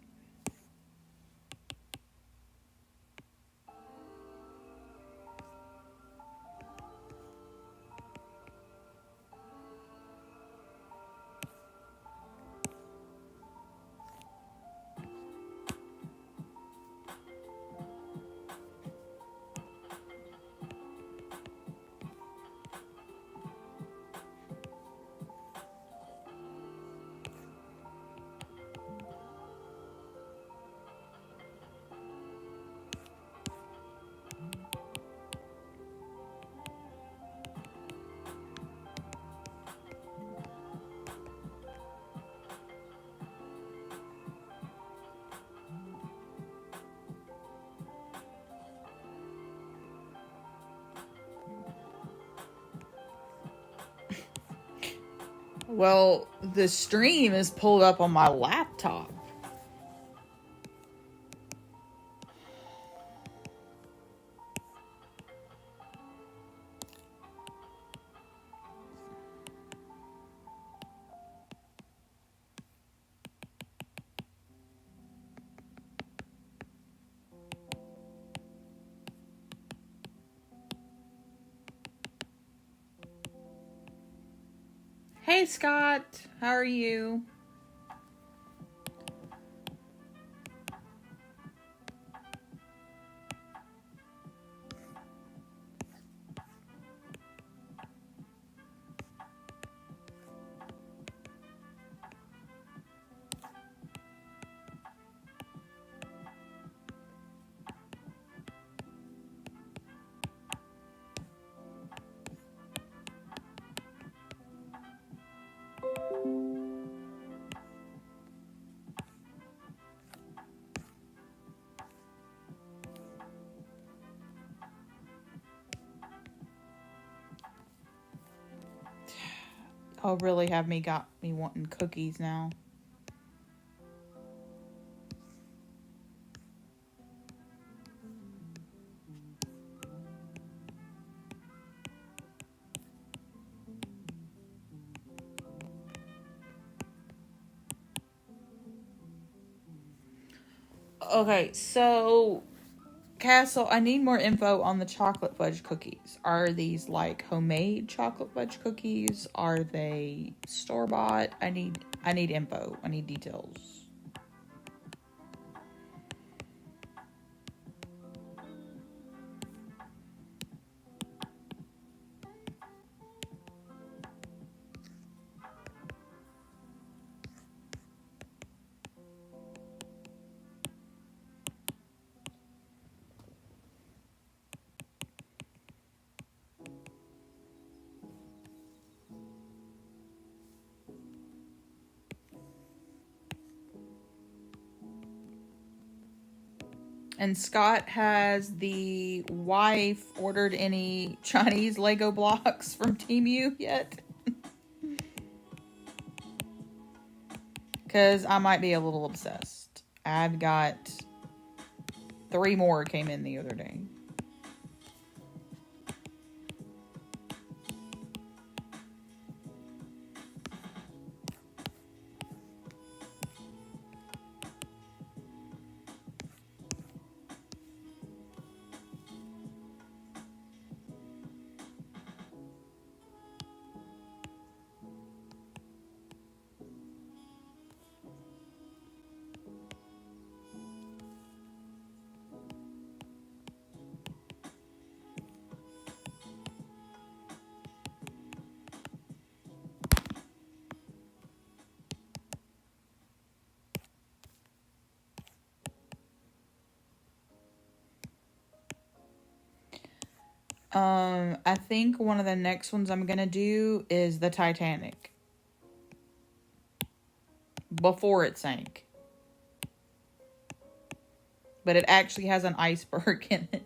Well, the stream is pulled up on my laptop. Hey, Scott. How are you? Oh, really got me wanting cookies now. Okay, so Castle, I need more info on the chocolate fudge cookies. Are these like homemade chocolate fudge cookies? Are they store-bought? I need info. I need details. And Scott, has the wife ordered any Chinese Lego blocks from Temu yet? Because I might be a little obsessed. I've got 3 more came in the other day. I think one of the next ones I'm gonna do is the Titanic. Before it sank. But it actually has an iceberg in it.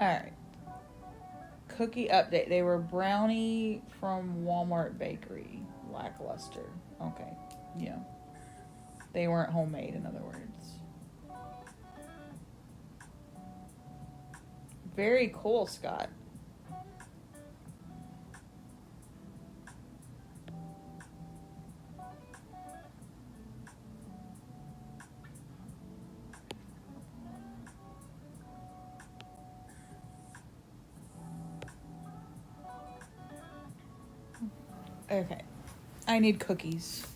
Alright. Cookie update. They were brownie from Walmart Bakery. Lackluster. Okay. Yeah. They weren't homemade, in other words. Very cool, Scott. Okay. I need cookies.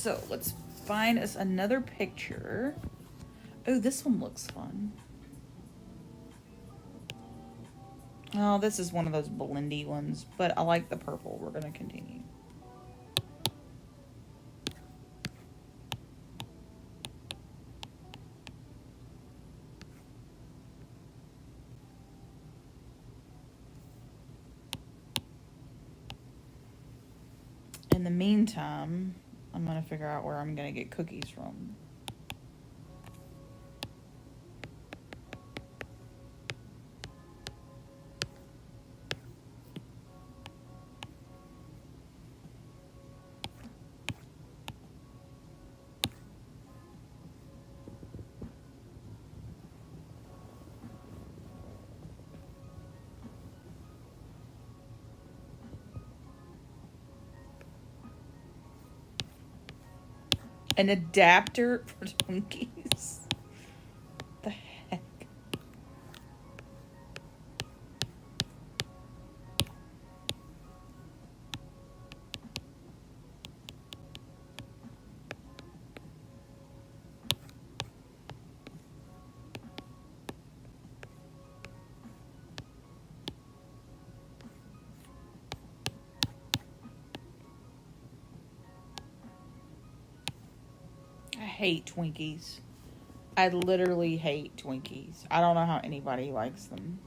So let's find us another picture. Oh, this one looks fun. Oh, this is one of those blendy ones, but I like the purple. We're gonna continue. In the meantime, I'm gonna figure out where I'm gonna get cookies from. An adapter for Twinkies? The heck? I hate Twinkies. I literally hate Twinkies. I don't know how anybody likes them.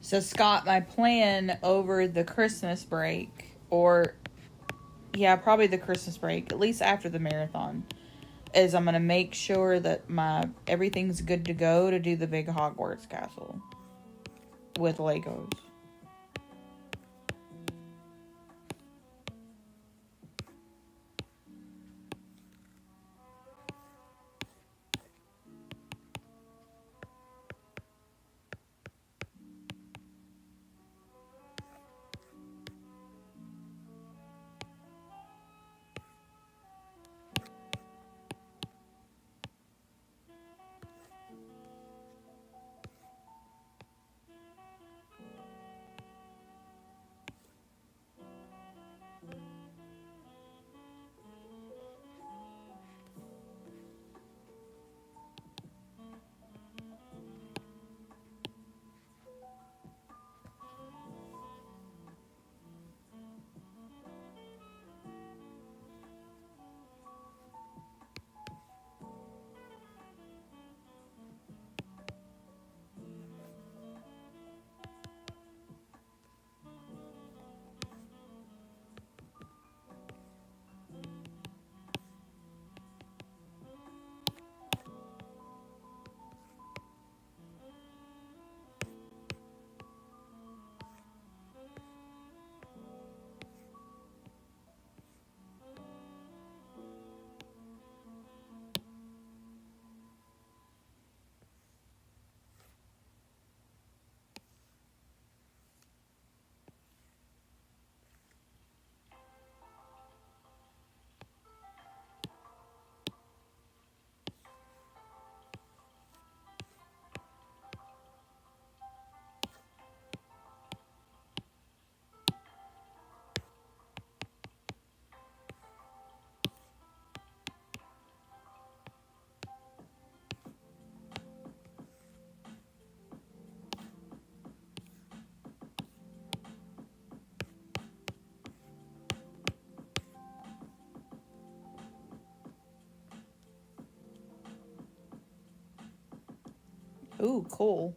So, Scott, my plan over the Christmas break, or yeah, probably the Christmas break, at least after the marathon, is I'm gonna make sure that my everything's good to go to do the big Hogwarts castle with Legos. Ooh, cool.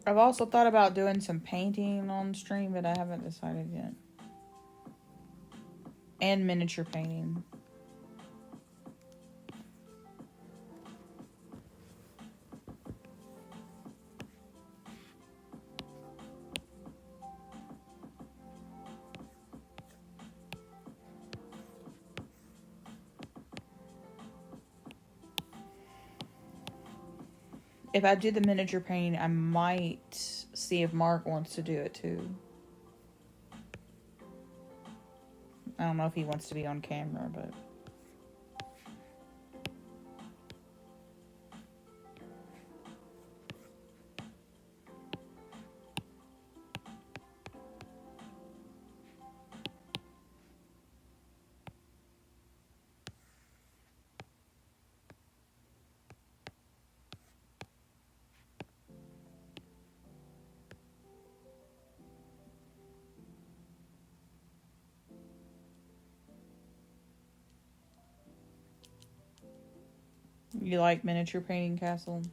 I've also thought about doing some painting on stream, but I haven't decided yet. And miniature painting. If I do the miniature painting, I might see if Mark wants to do it too. I don't know if he wants to be on camera, but... You like miniature painting, Castle?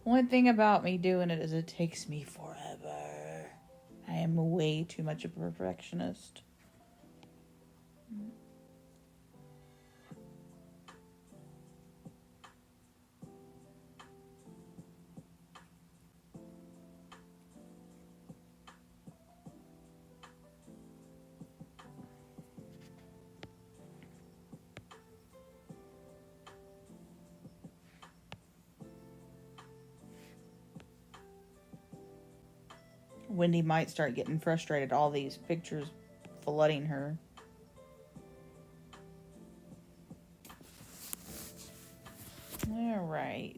One thing about me doing it is it takes me forever. I am way too much of a perfectionist. Wendy might start getting frustrated, all these pictures flooding her. All right.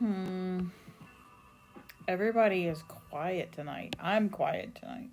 Hmm. Everybody is quiet tonight. I'm quiet tonight.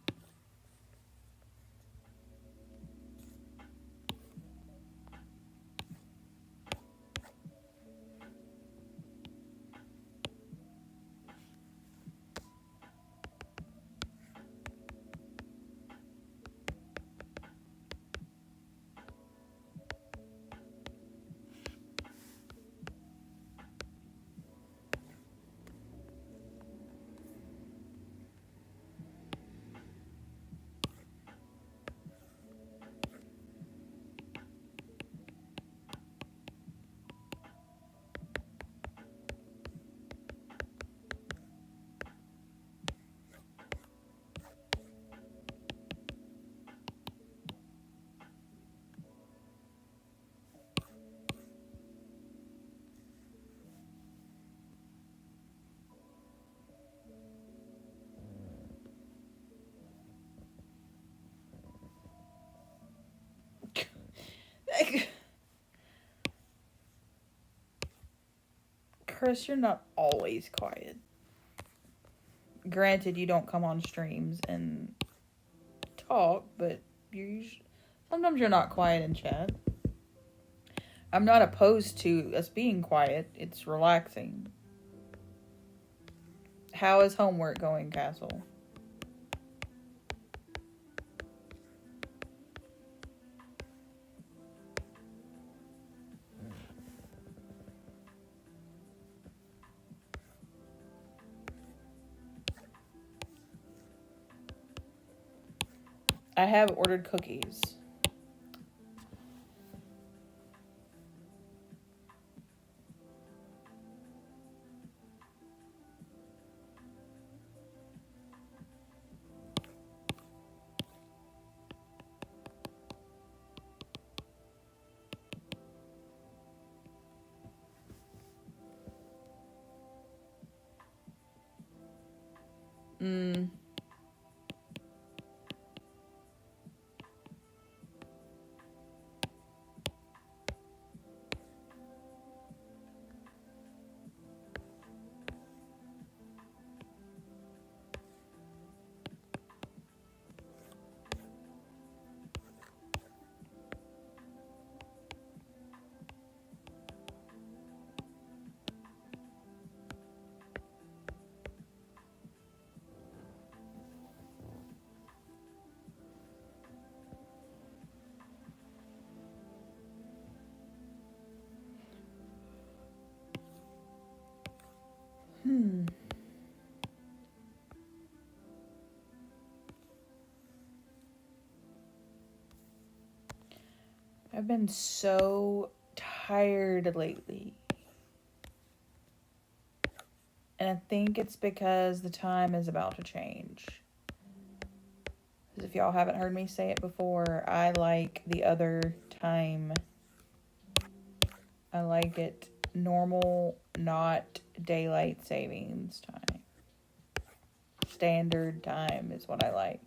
Chris, you're not always quiet. Granted, you don't come on streams and talk, but sometimes you're not quiet in chat. I'm not opposed to us being quiet. It's relaxing. How is homework going, Castle? I have ordered cookies. Mm. I've been so tired lately. And I think it's because the time is about to change. Because if y'all haven't heard me say it before, I like the other time. I like it normal, not daylight savings time. Standard time is what I like.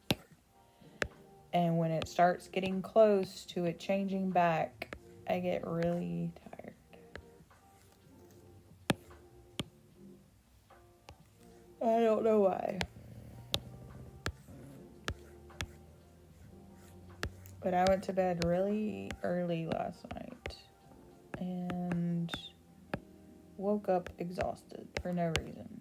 And when it starts getting close to it changing back, I get really tired. I don't know why. But I went to bed really early last night and woke up exhausted for no reason.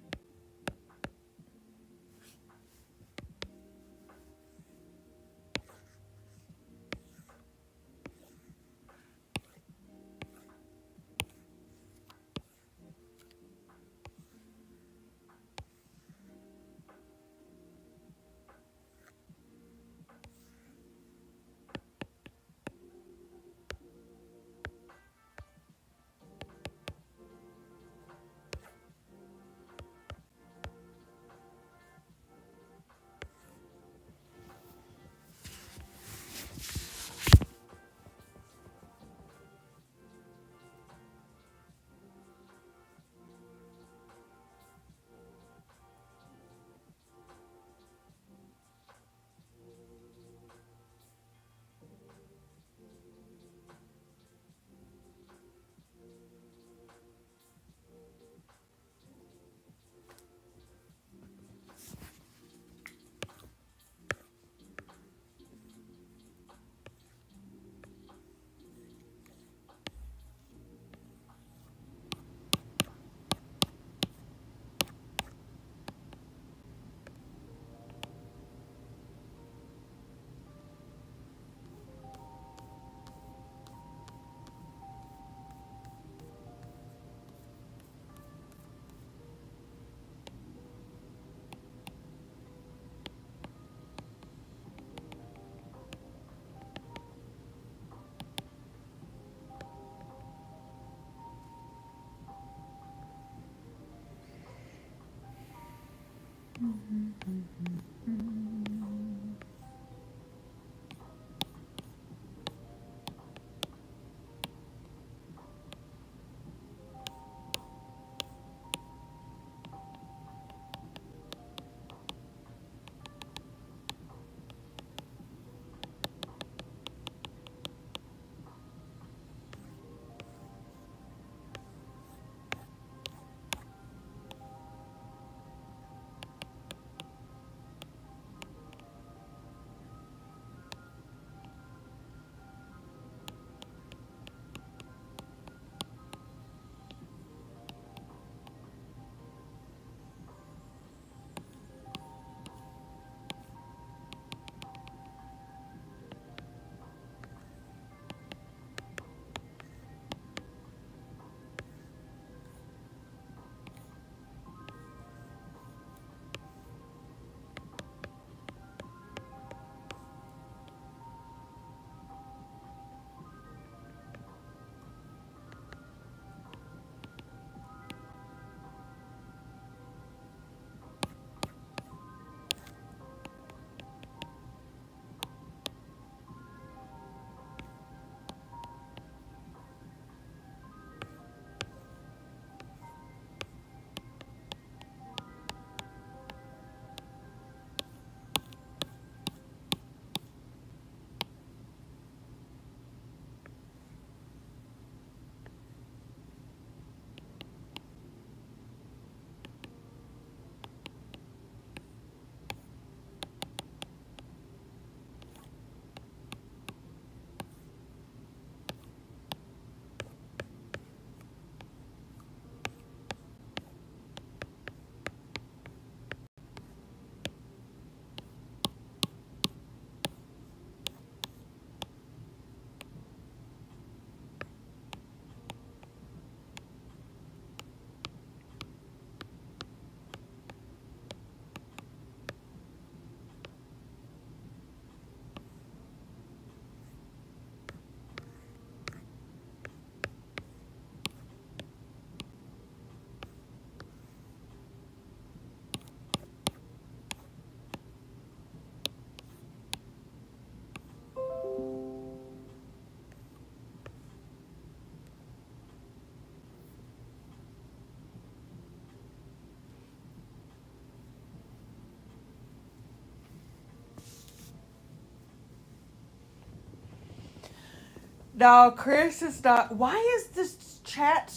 No, Chris is not. Why is this chat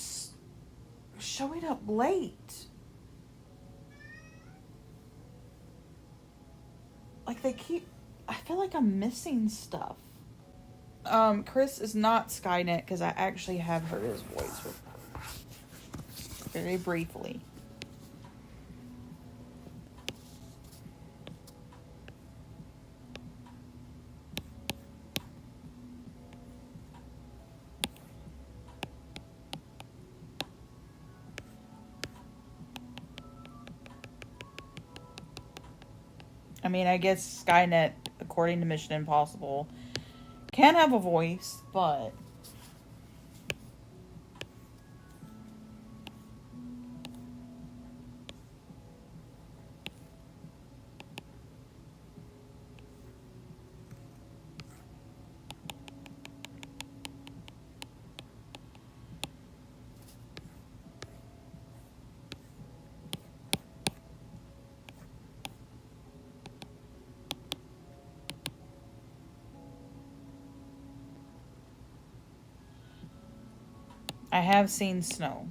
showing up late? Like they keep. I feel like I'm missing stuff. Chris is not Skynet because I actually have heard his voice very briefly. I mean, I guess Skynet, according to Mission Impossible, can have a voice, but I have seen snow.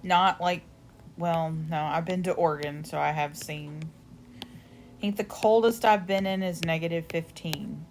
Not like, well, no, I've been to Oregon, so I have seen. I think the coldest I've been in is -15.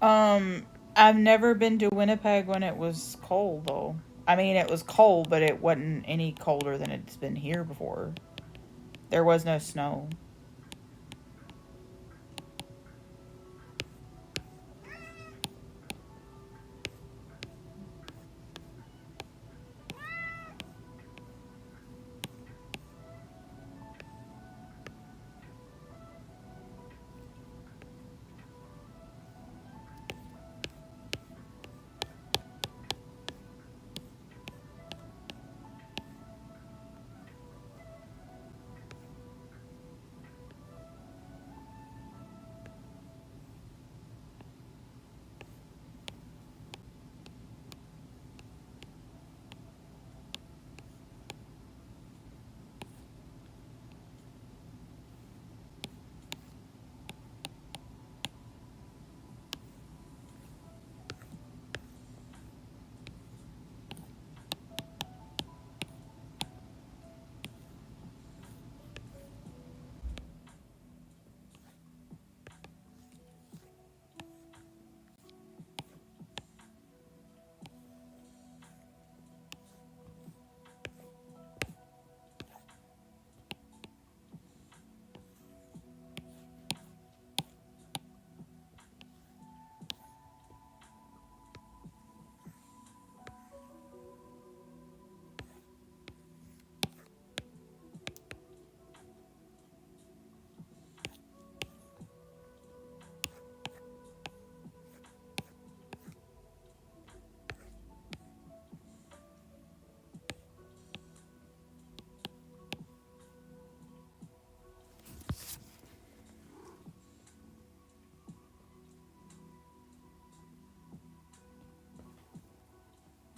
I've never been to Winnipeg when it was cold, though. I mean, it was cold, but it wasn't any colder than it's been here before. There was no snow.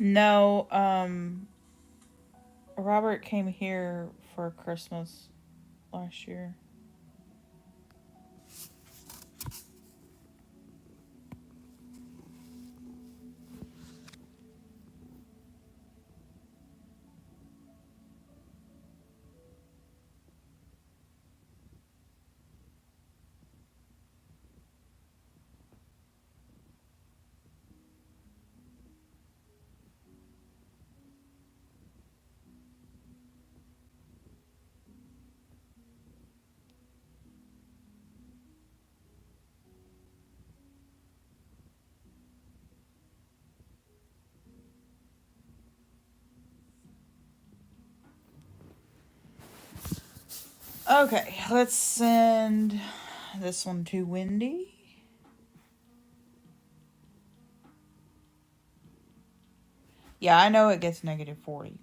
No, Robert came here for Christmas last year. Okay, let's send this one to Wendy. Yeah, I know it gets negative 40.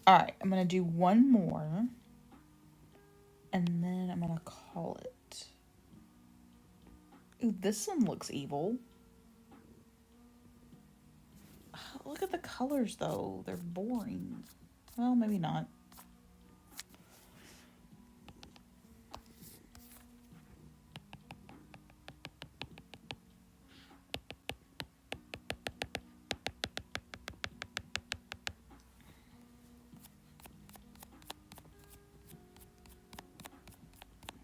Alright, I'm going to do one more. And then I'm going to call it. Ooh, this one looks evil. Look at the colors, though. They're boring. Well, maybe not.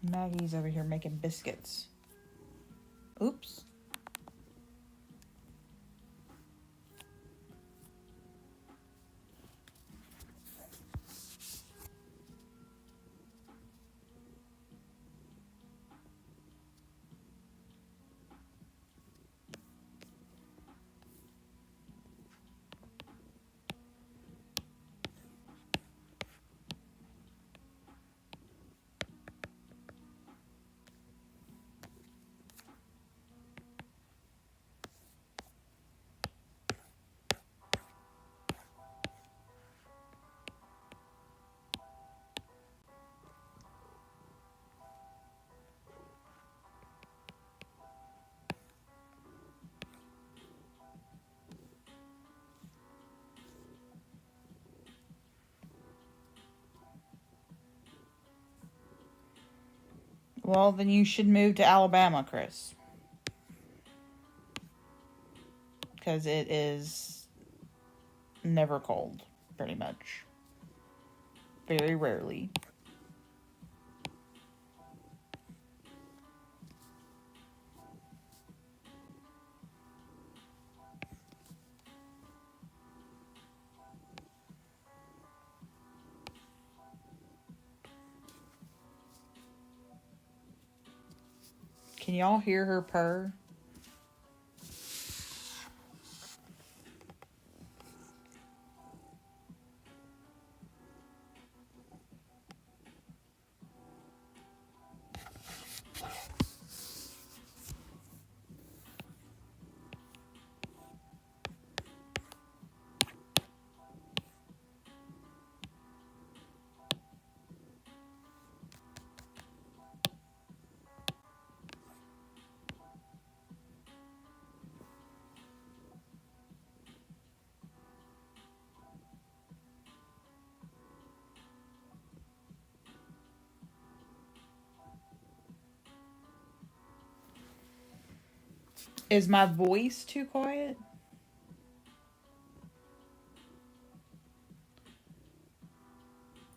Maggie's over here making biscuits. Oops. Well, then you should move to Alabama, Chris. Because it is never cold, pretty much. Very rarely. Can y'all hear her purr? Is my voice too quiet?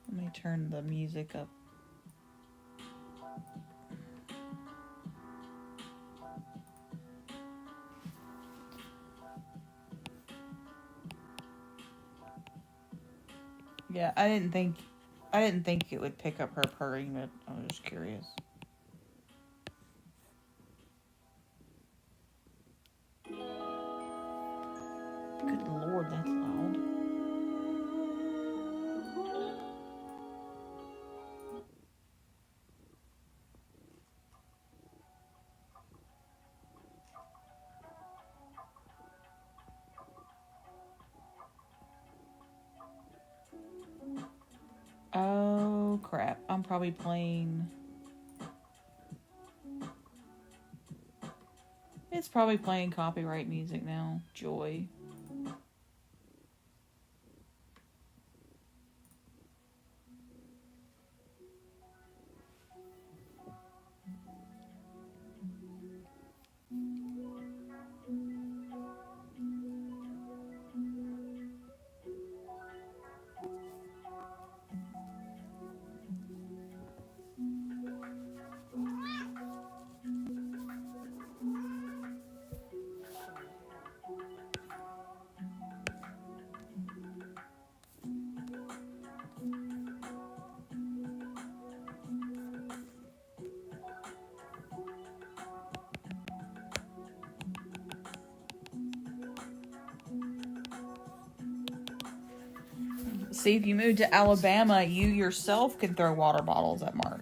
Let me turn the music up. Yeah, I didn't think it would pick up her purring, but I was just curious. Good Lord, that's loud. Oh crap, I'm probably playing... It's probably playing copyright music now. Joy. See, if you move to Alabama, you yourself can throw water bottles at Mark.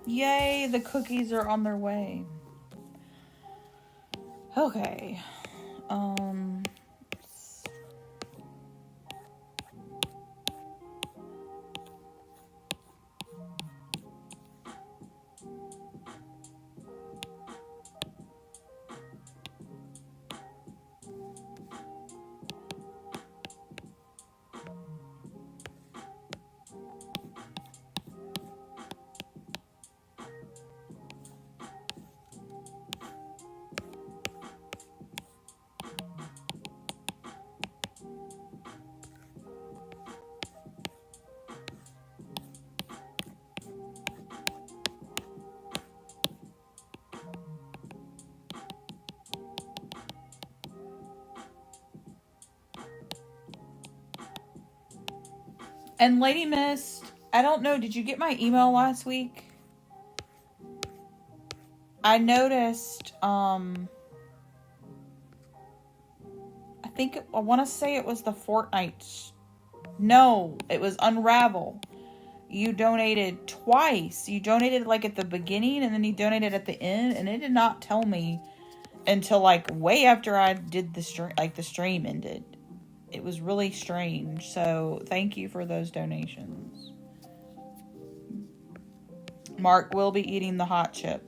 Yay, the cookies are on their way. Okay. And Lady Mist, I don't know, did you get my email last week? I noticed, I I want to say it was the Fortnite. No, it was Unravel. You donated twice. You donated like at the beginning and then you donated at the end, and it did not tell me until like way after I did the stream, like the stream ended. It was really strange. So thank you for those donations. Mark will be eating the hot chip.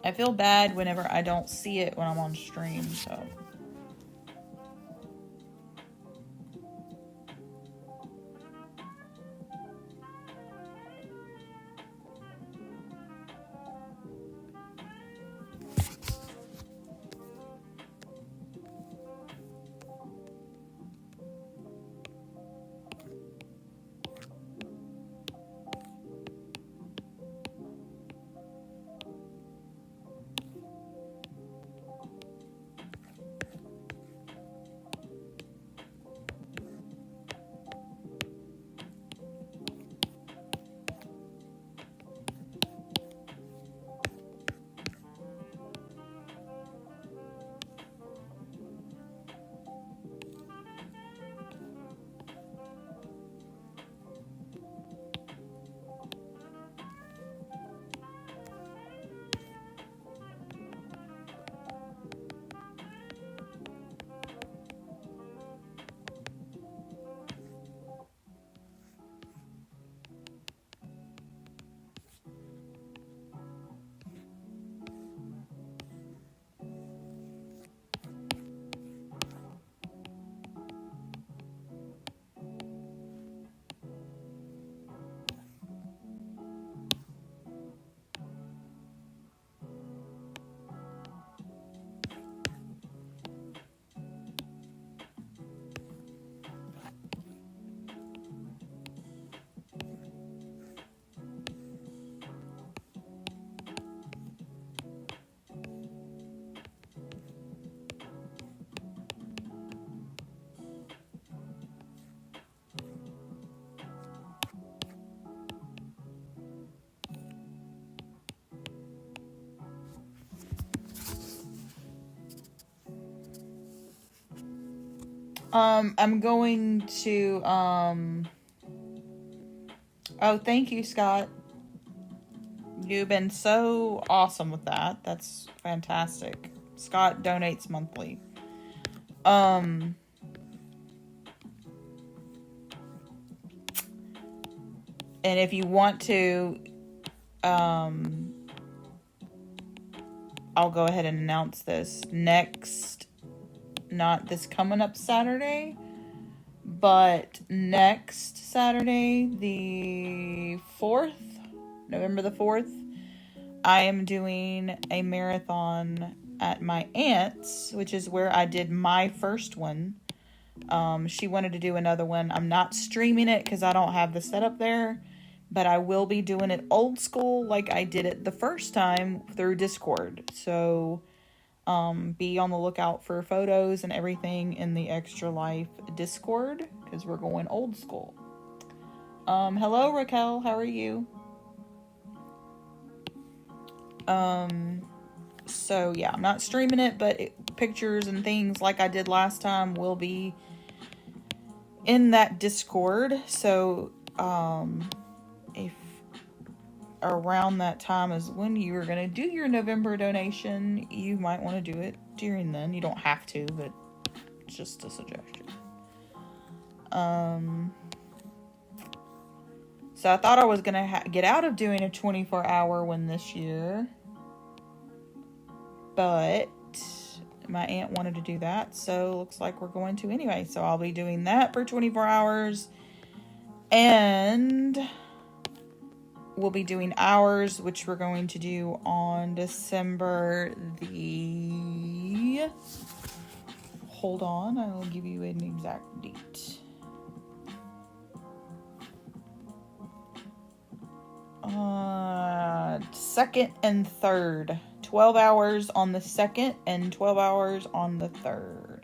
I feel bad whenever I don't see it when I'm on stream, so. I'm going to, oh, thank you, Scott. You've been so awesome with that. That's fantastic. Scott donates monthly. And if you want to, I'll go ahead and announce this not this coming up Saturday, but next Saturday, the 4th, November the 4th, I am doing a marathon at my aunt's, which is where I did my first one. She wanted to do another one. I'm not streaming it because I don't have the setup there, but I will be doing it old school like I did it the first time through Discord. So be on the lookout for photos and everything in the Extra Life Discord because we're going old school. Hello Raquel, how are you? So yeah, I'm not streaming it, but pictures and things like I did last time will be in that Discord. So if around that time is when you are going to do your November donation, you might want to do it during then. You don't have to, but it's just a suggestion. So I thought I was going to get out of doing a 24-hour one this year, but my aunt wanted to do that, so looks like we're going to anyway. So I'll be doing that for 24 hours, and we'll be doing ours, which we're going to do on December the... Hold on, I will give you an exact date. 2nd and 3rd, 12 hours on the 2nd and 12 hours on the 3rd.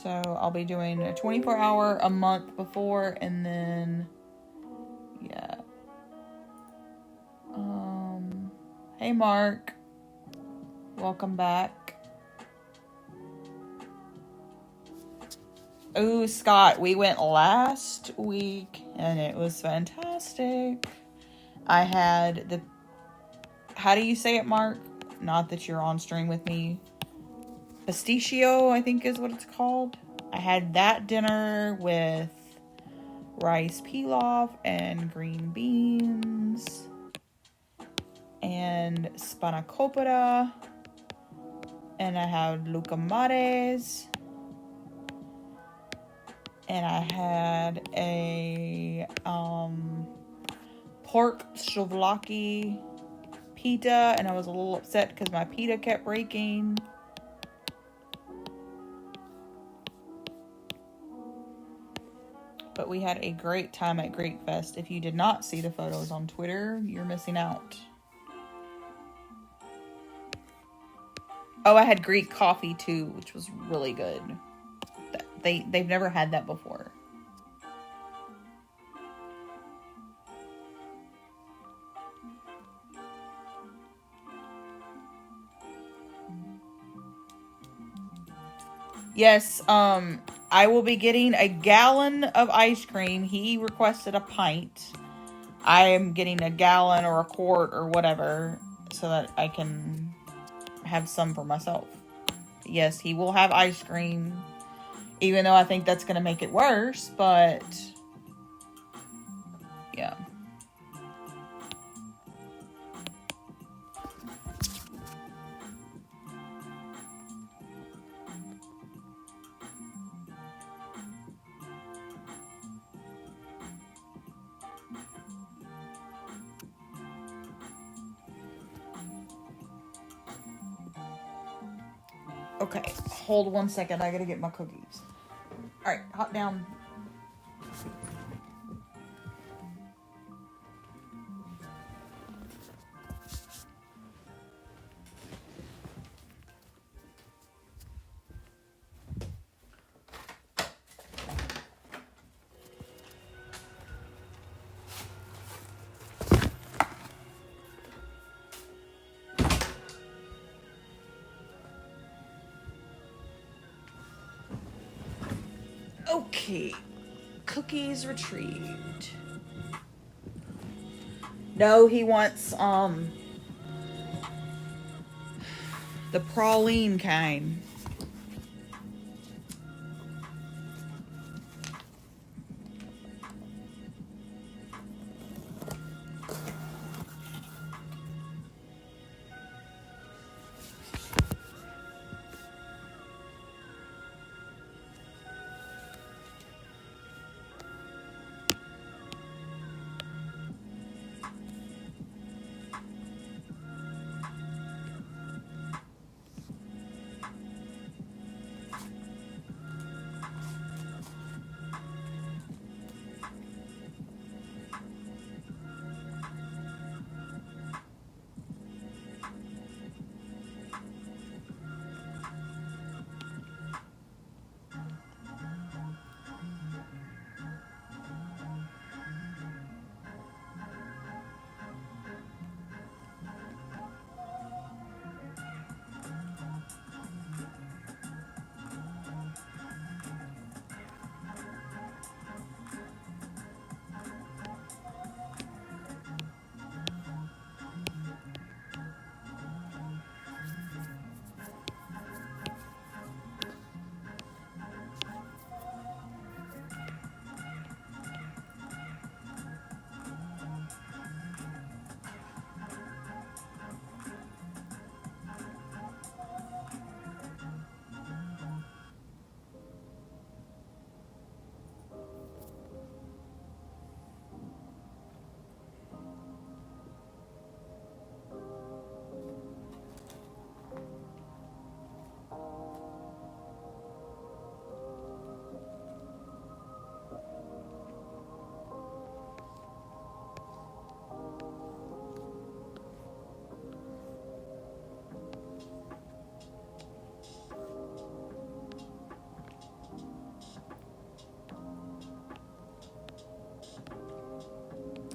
So I'll be doing a 24-hour a month before, and then, yeah. Hey Mark, welcome back. Oh, Scott, we went last week, and it was fantastic. I had the, how do you say it, Mark? Not that you're on stream with me. Pistachio, I think is what it's called. I had that dinner with rice pilaf and green beans and spanakopita, and I had lucamares, and I had a pork souvlaki pita, and I was a little upset because my pita kept breaking. But we had a great time at Greek Fest. If you did not see the photos on Twitter, you're missing out. Oh, I had Greek coffee too, which was really good. They've never had that before. Yes, I will be getting a gallon of ice cream. He requested a pint. I am getting a gallon or a quart or whatever so that I can have some for myself. Yes, he will have ice cream, even though I think that's going to make it worse, but yeah. Okay, hold 1 second. I gotta get my cookies. Alright, hop down. Okay, cookies retrieved. No, he wants, the praline kind.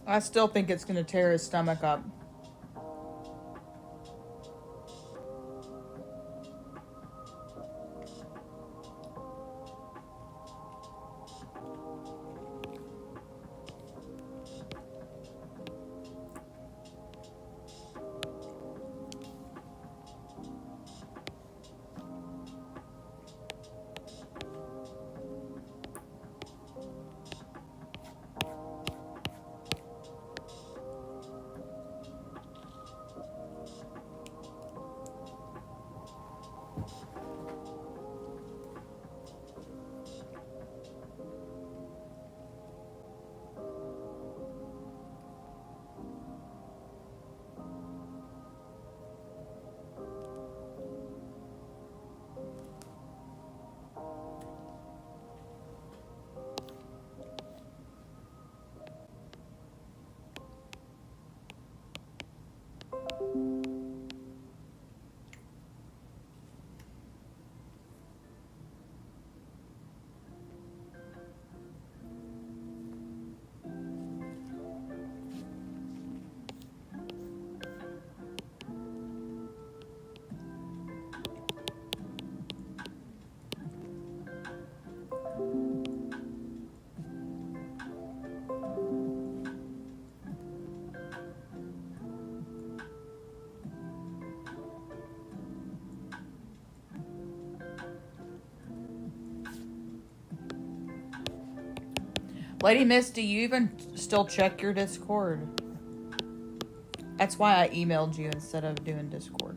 I still think it's going to tear his stomach up. Lady Miss, do you even still check your Discord? That's why I emailed you instead of doing Discord.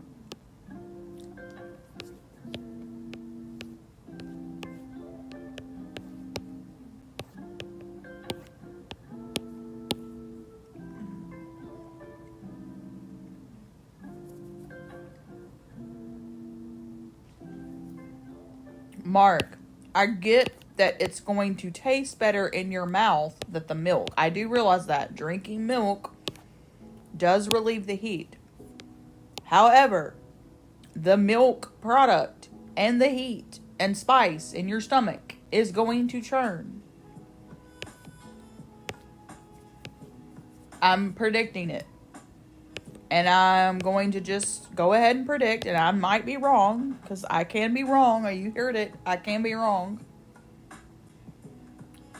Mark, I get that it's going to taste better in your mouth than the milk. I do realize that. Drinking milk does relieve the heat. However, the milk product and the heat and spice in your stomach is going to churn. I'm predicting it. And I'm going to just go ahead and predict, and I might be wrong, because I can be wrong. You heard it. I can be wrong.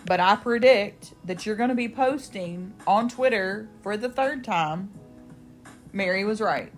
But I predict that you're going to be posting on Twitter for the third time, Mary was right.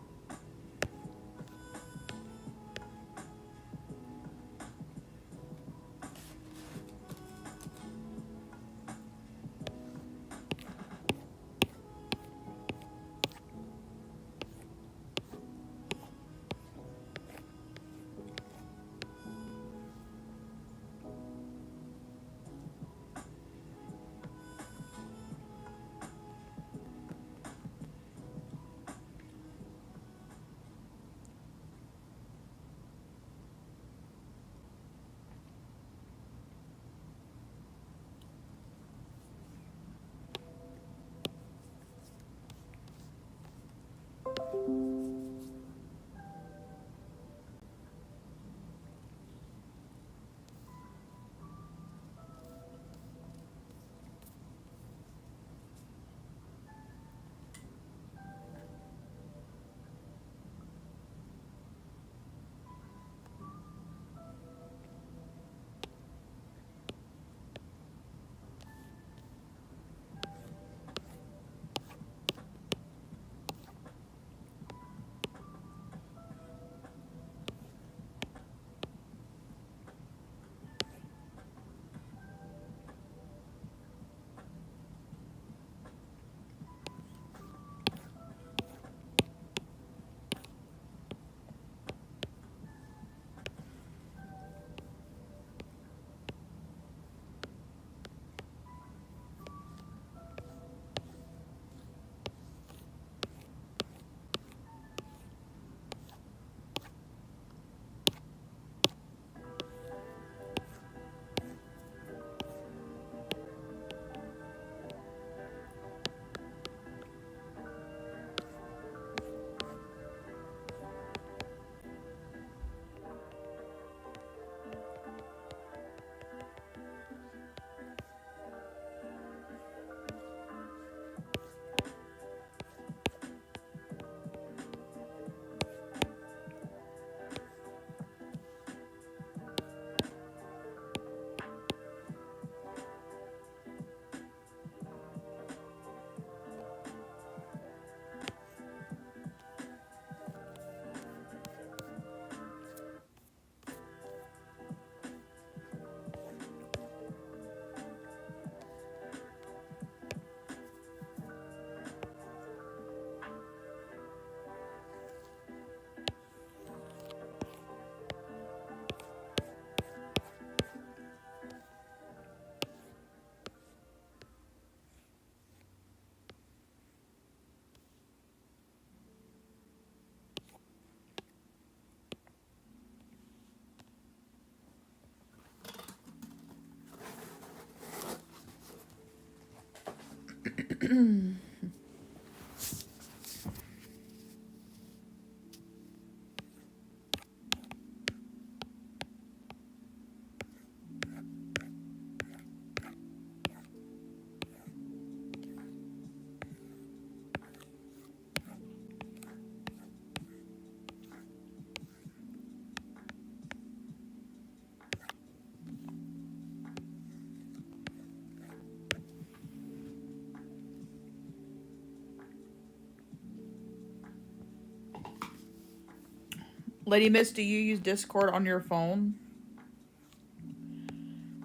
Lady Miss, do you use Discord on your phone?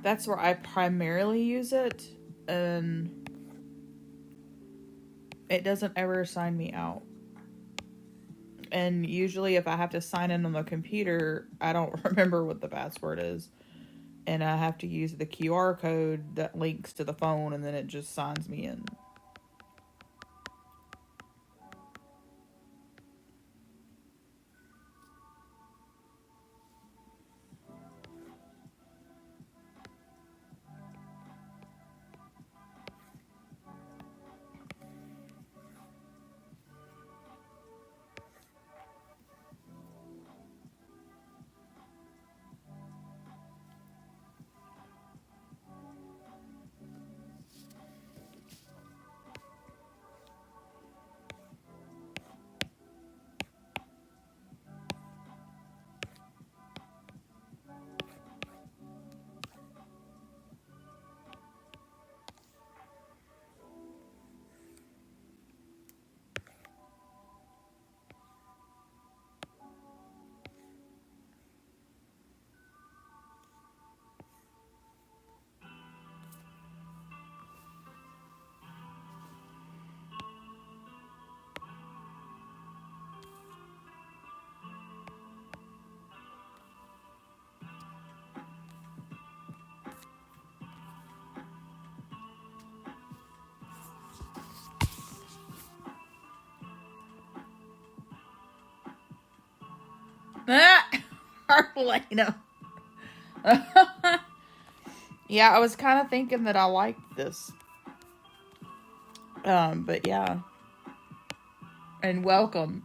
That's where I primarily use it, and it doesn't ever sign me out. And usually, if I have to sign in on the computer, I don't remember what the password is. And I have to use the QR code that links to the phone, and then it just signs me in. Arlena. Yeah, I was kind of thinking that I liked this. But yeah. And welcome.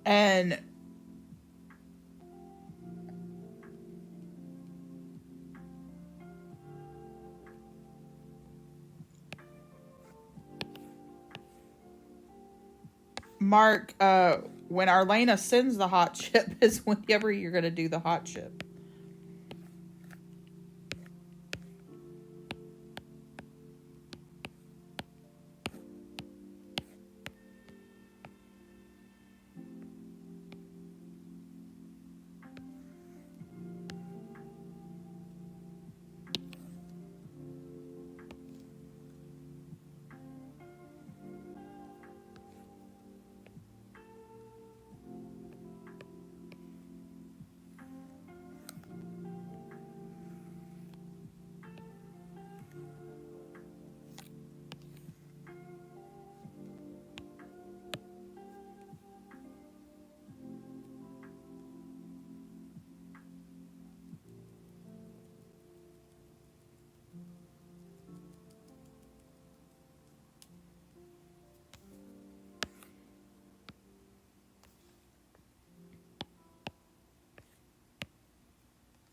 And Mark, when Arlena sends the hot chip is whenever you're going to do the hot chip.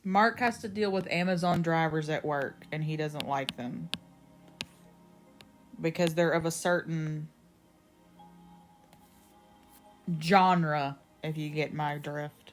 Mark has to deal with Amazon drivers at work, and he doesn't like them. Because they're of a certain genre, if you get my drift.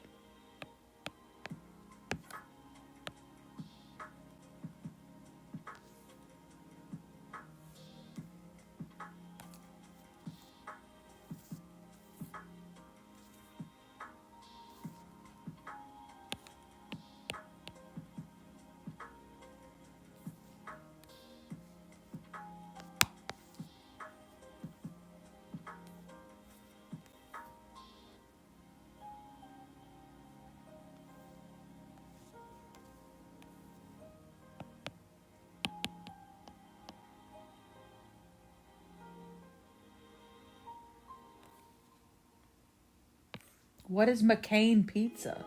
What is McCain pizza?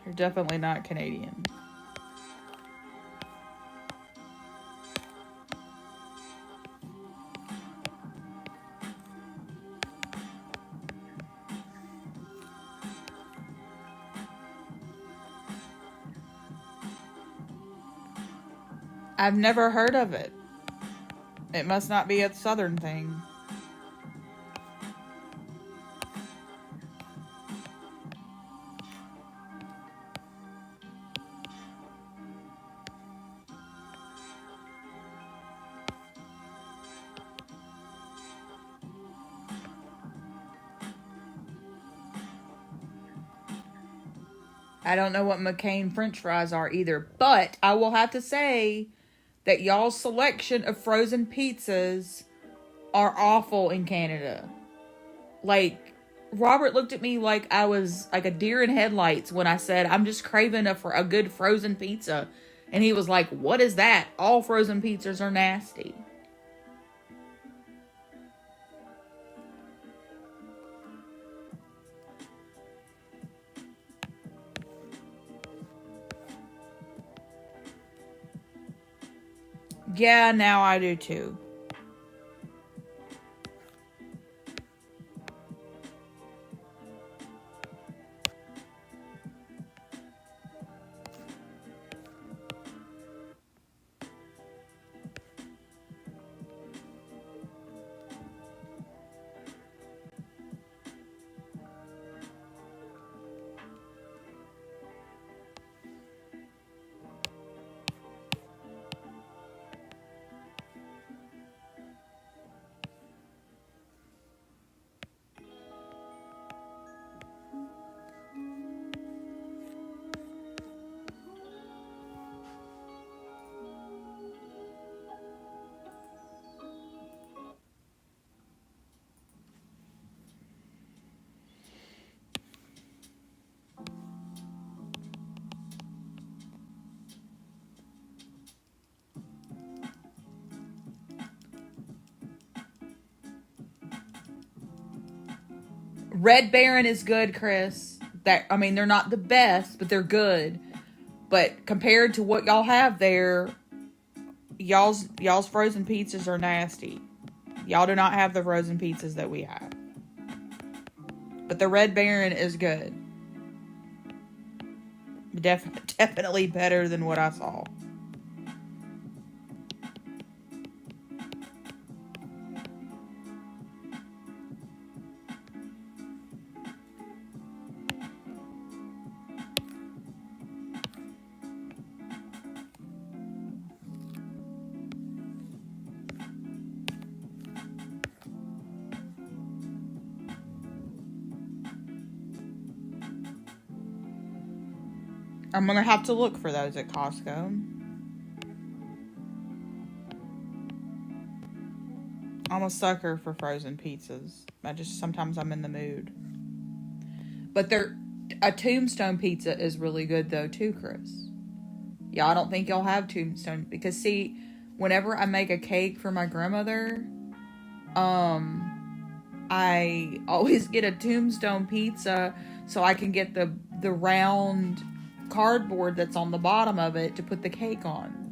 You're definitely not Canadian. I've never heard of it. It must not be a southern thing. I don't know what McCain French fries are either, but I will have to say that y'all's selection of frozen pizzas are awful in Canada. Like, Robert looked at me like I was like a deer in headlights when I said I'm just craving a good frozen pizza. And he was like, what is that? All frozen pizzas are nasty. Yeah, now I do too. Red Baron is good, Chris. They're not the best, but they're good. But compared to what y'all have there, y'all's frozen pizzas are nasty. Y'all do not have the frozen pizzas that we have. But the Red Baron is good. Definitely better than what I saw. I'm going to have to look for those at Costco. I'm a sucker for frozen pizzas. Sometimes I'm in the mood. But a Tombstone pizza is really good though too, Chris. Yeah, I don't think y'all have Tombstone because see, whenever I make a cake for my grandmother, I always get a Tombstone pizza so I can get the round cardboard that's on the bottom of it to put the cake on.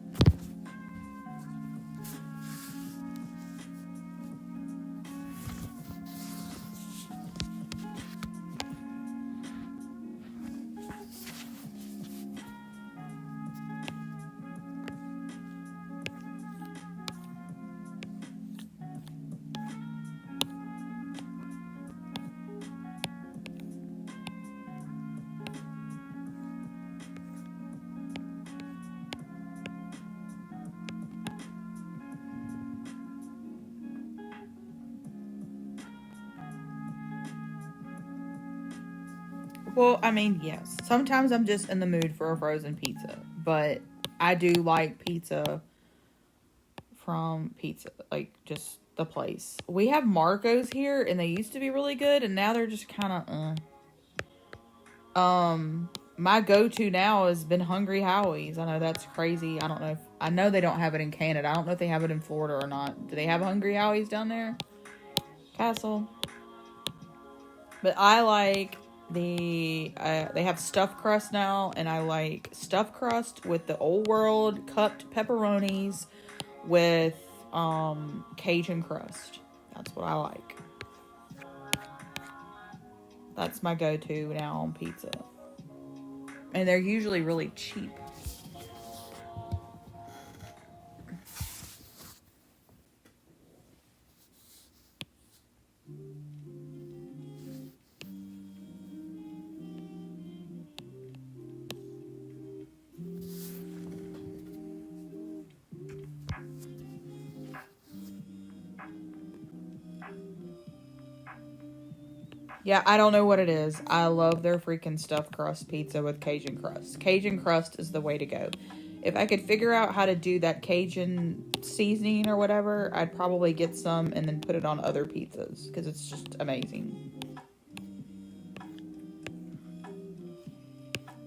Well, I mean, yes. Sometimes I'm just in the mood for a frozen pizza, but I do like pizza from pizza, like just the place. We have Marco's here, and they used to be really good, and now they're just kind of. My go-to now has been Hungry Howie's. I know that's crazy. I know they don't have it in Canada. I don't know if they have it in Florida or not. Do they have Hungry Howie's down there, Castle? But I like they have stuffed crust now, and I like stuffed crust with the Old World cupped pepperonis with Cajun crust. That's what I like. That's my go-to now on pizza. And they're usually really cheap. Yeah, I don't know what it is. I love their freaking stuffed crust pizza with Cajun crust. Cajun crust is the way to go. If I could figure out how to do that Cajun seasoning or whatever, I'd probably get some and then put it on other pizzas because it's just amazing.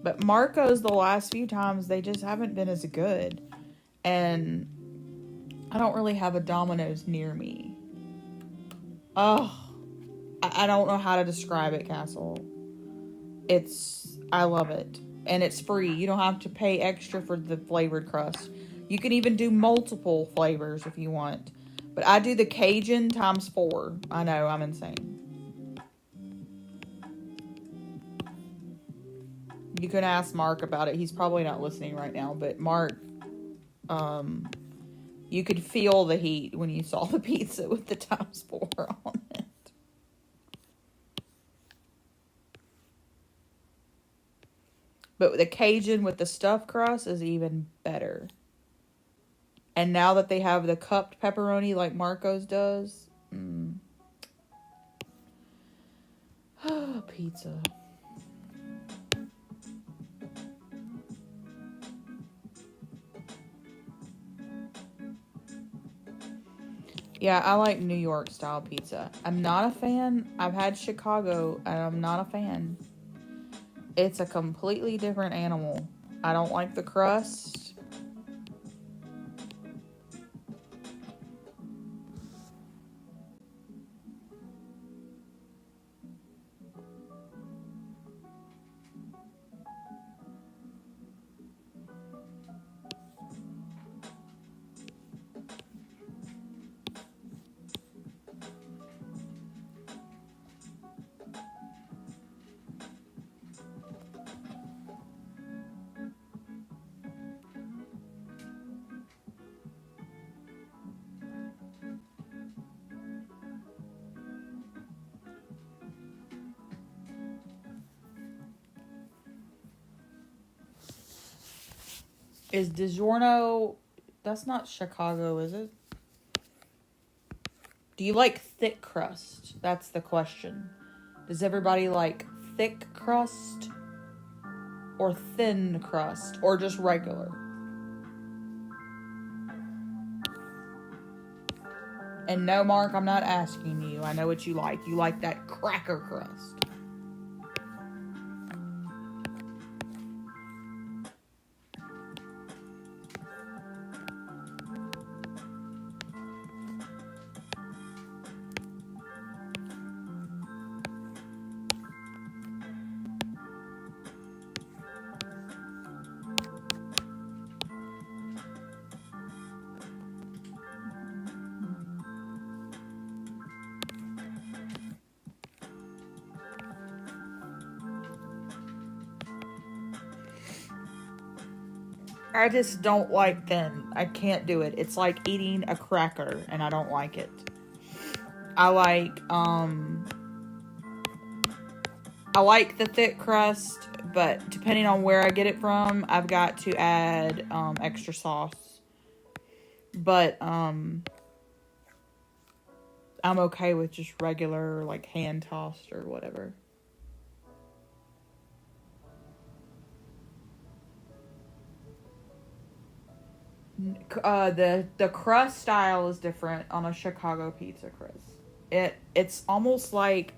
But Marco's, the last few times, they just haven't been as good. And I don't really have a Domino's near me. Oh, I don't know how to describe it, Castle. I love it. And it's free. You don't have to pay extra for the flavored crust. You can even do multiple flavors if you want. But I do the Cajun times 4. I know, I'm insane. You can ask Mark about it. He's probably not listening right now. But Mark, you could feel the heat when you saw the pizza with the times 4 on it. But the Cajun with the stuffed crust is even better. And now that they have the cupped pepperoni like Marco's does. Pizza. Yeah, I like New York style pizza. I'm not a fan. I've had Chicago and I'm not a fan. It's a completely different animal. I don't like the crust. Is DiGiorno... That's not Chicago, is it? Do you like thick crust? That's the question. Does everybody like thick crust? Or thin crust? Or just regular? And no, Mark, I'm not asking you. I know what you like. You like that cracker crust. I just don't like thin. I can't do it. It's like eating a cracker, and I don't like it. I like the thick crust, but depending on where I get it from, I've got to add extra sauce. But I'm okay with just regular, like, hand tossed or whatever. The crust style is different on a Chicago pizza crust. It's almost like,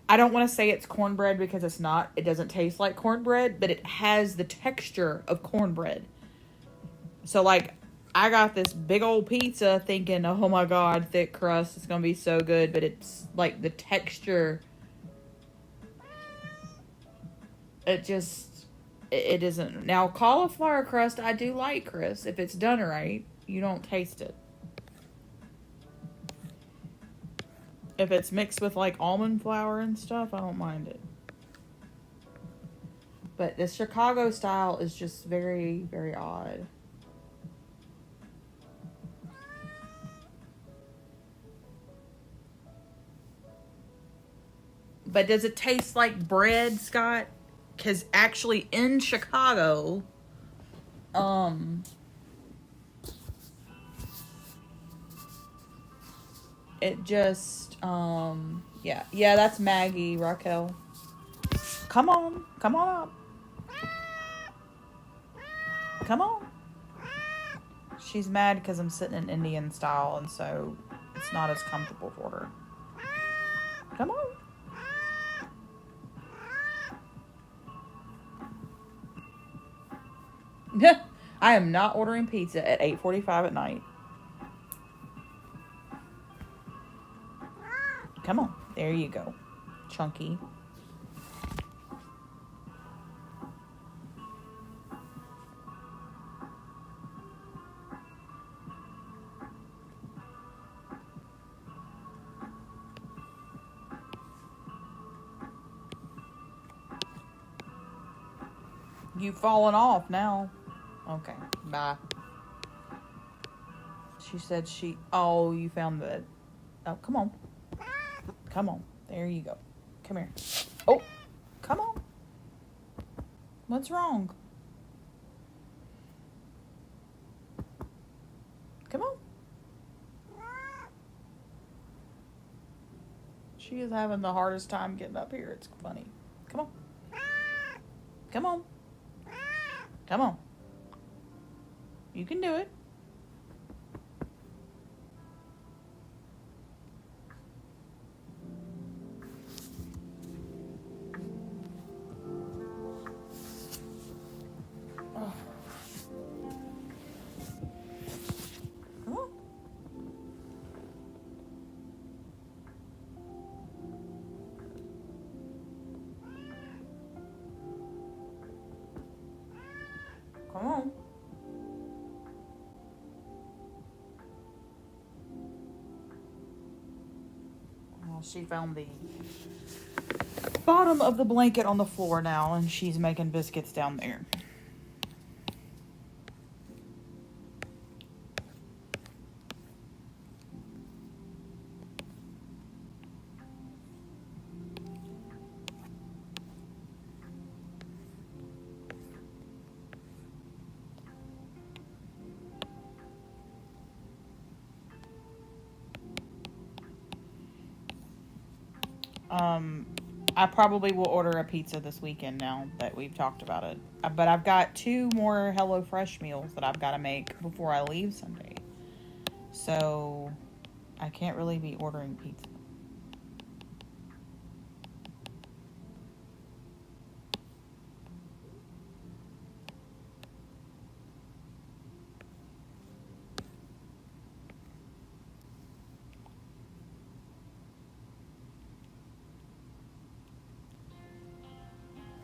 I don't want to say it's cornbread because it's not. It doesn't taste like cornbread, but it has the texture of cornbread. So, like, I got this big old pizza thinking, oh my god, thick crust, it's gonna be so good, but it's like the texture, it isn't. Now, cauliflower crust, I do like, Chris. If it's done right, you don't taste it. If it's mixed with, like, almond flour and stuff, I don't mind it. But the Chicago style is just very, very odd. But does it taste like bread, Scott? Because actually in Chicago, it just, yeah, that's Maggie, Raquel. Come on up. Come on. She's mad because I'm sitting in Indian style, and so it's not as comfortable for her. Come on. I am not ordering pizza at 8:45 at night. Come on. There you go. Chunky. You've fallen off now. Okay, bye. She said oh, you found the, oh, come on. Come on. There you go. Come here. Oh, come on. What's wrong? Come on. She is having the hardest time getting up here. It's funny. Come on. Come on. Come on. You can do it. Oh. Come on. Come on. Well, she found the bottom of the blanket on the floor now, and she's making biscuits down there. I probably will order a pizza this weekend now that we've talked about it. But I've got 2 more HelloFresh meals that I've got to make before I leave Sunday. So I can't really be ordering pizza.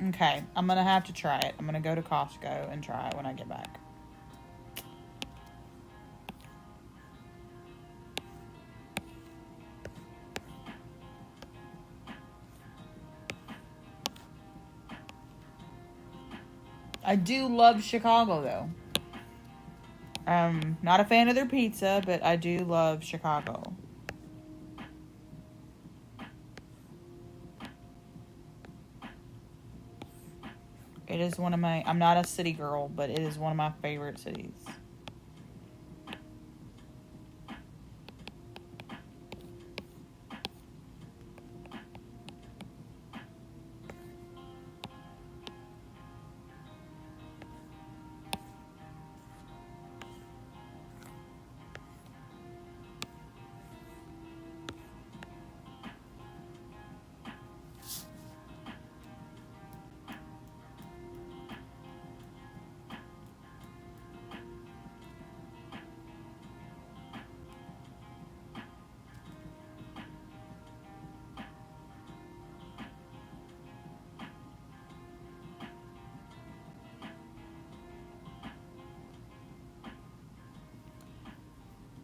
Okay, I'm gonna have to try it. I'm gonna go to Costco and try it when I get back. I do love Chicago though. Not a fan of their pizza, but I do love Chicago. It is one of my, I'm not a city girl, but it is one of my favorite cities.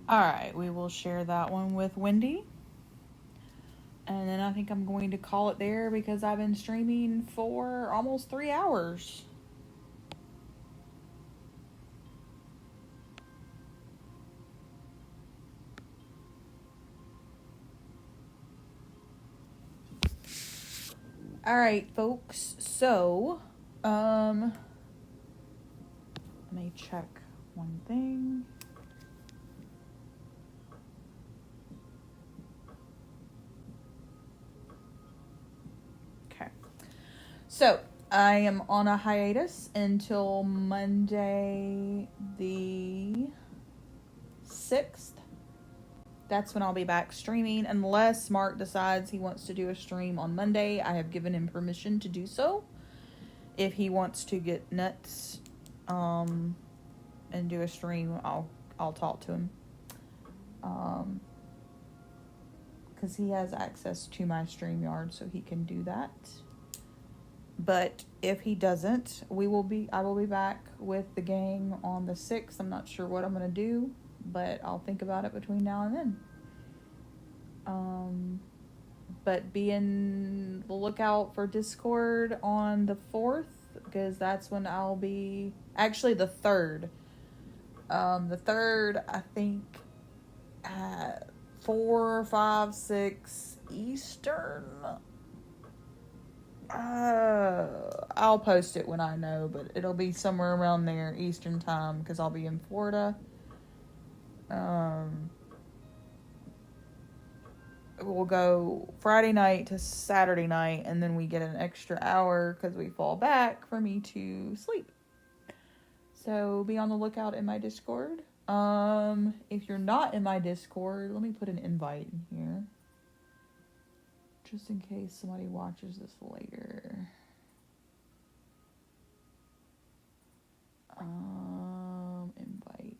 Alright, we will share that one with Wendy. And then I think I'm going to call it there because I've been streaming for almost 3 hours. Alright, folks. So, let me check one thing. Okay. So, I am on a hiatus until Monday the 6th. That's when I'll be back streaming, unless Mark decides he wants to do a stream on Monday. I have given him permission to do so. If he wants to get nuts, and do a stream, I'll talk to him. Because he has access to my StreamYard, so he can do that. But if he doesn't, I will be back with the gang on the 6th. I'm not sure what I'm going to do, but I'll think about it between now and then. But be in the lookout for Discord on the 4th, because that's when I'll be... Actually, the 3rd. The 3rd, I think, at 4, 5, 6 Eastern. I'll post it when I know, but it'll be somewhere around there Eastern time because I'll be in Florida. We'll go Friday night to Saturday night, and then we get an extra hour because we fall back for me to sleep. So be on the lookout in my Discord. If you're not in my Discord, let me put an invite in here, just in case somebody watches this later. Invite.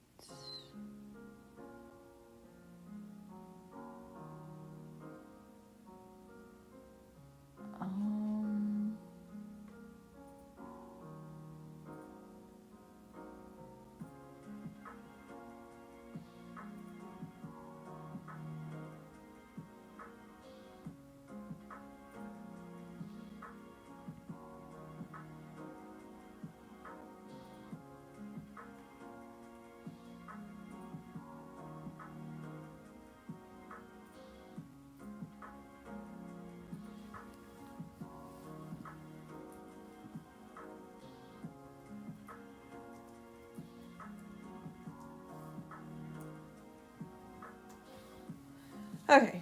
Okay,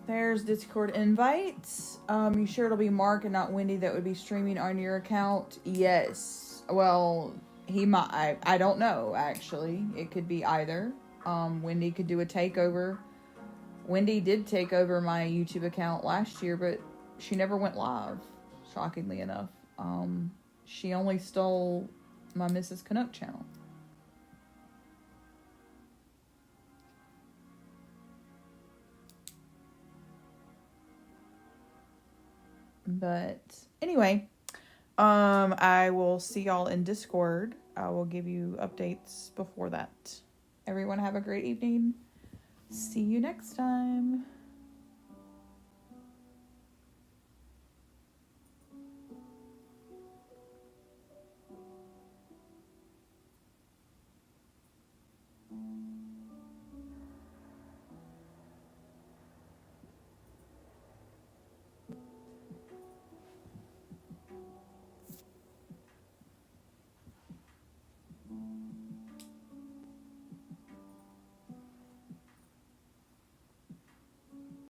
there's Discord invites. You sure it'll be Mark and not Wendy that would be streaming on your account? Yes. Well, he might. I don't know, actually. It could be either. Wendy could do a takeover Wendy did take over my YouTube account last year, but she never went live, shockingly enough. She only stole my Mrs. Canuck channel. But anyway, I will see y'all in Discord. I will give you updates before that. Everyone have a great evening. See you next time.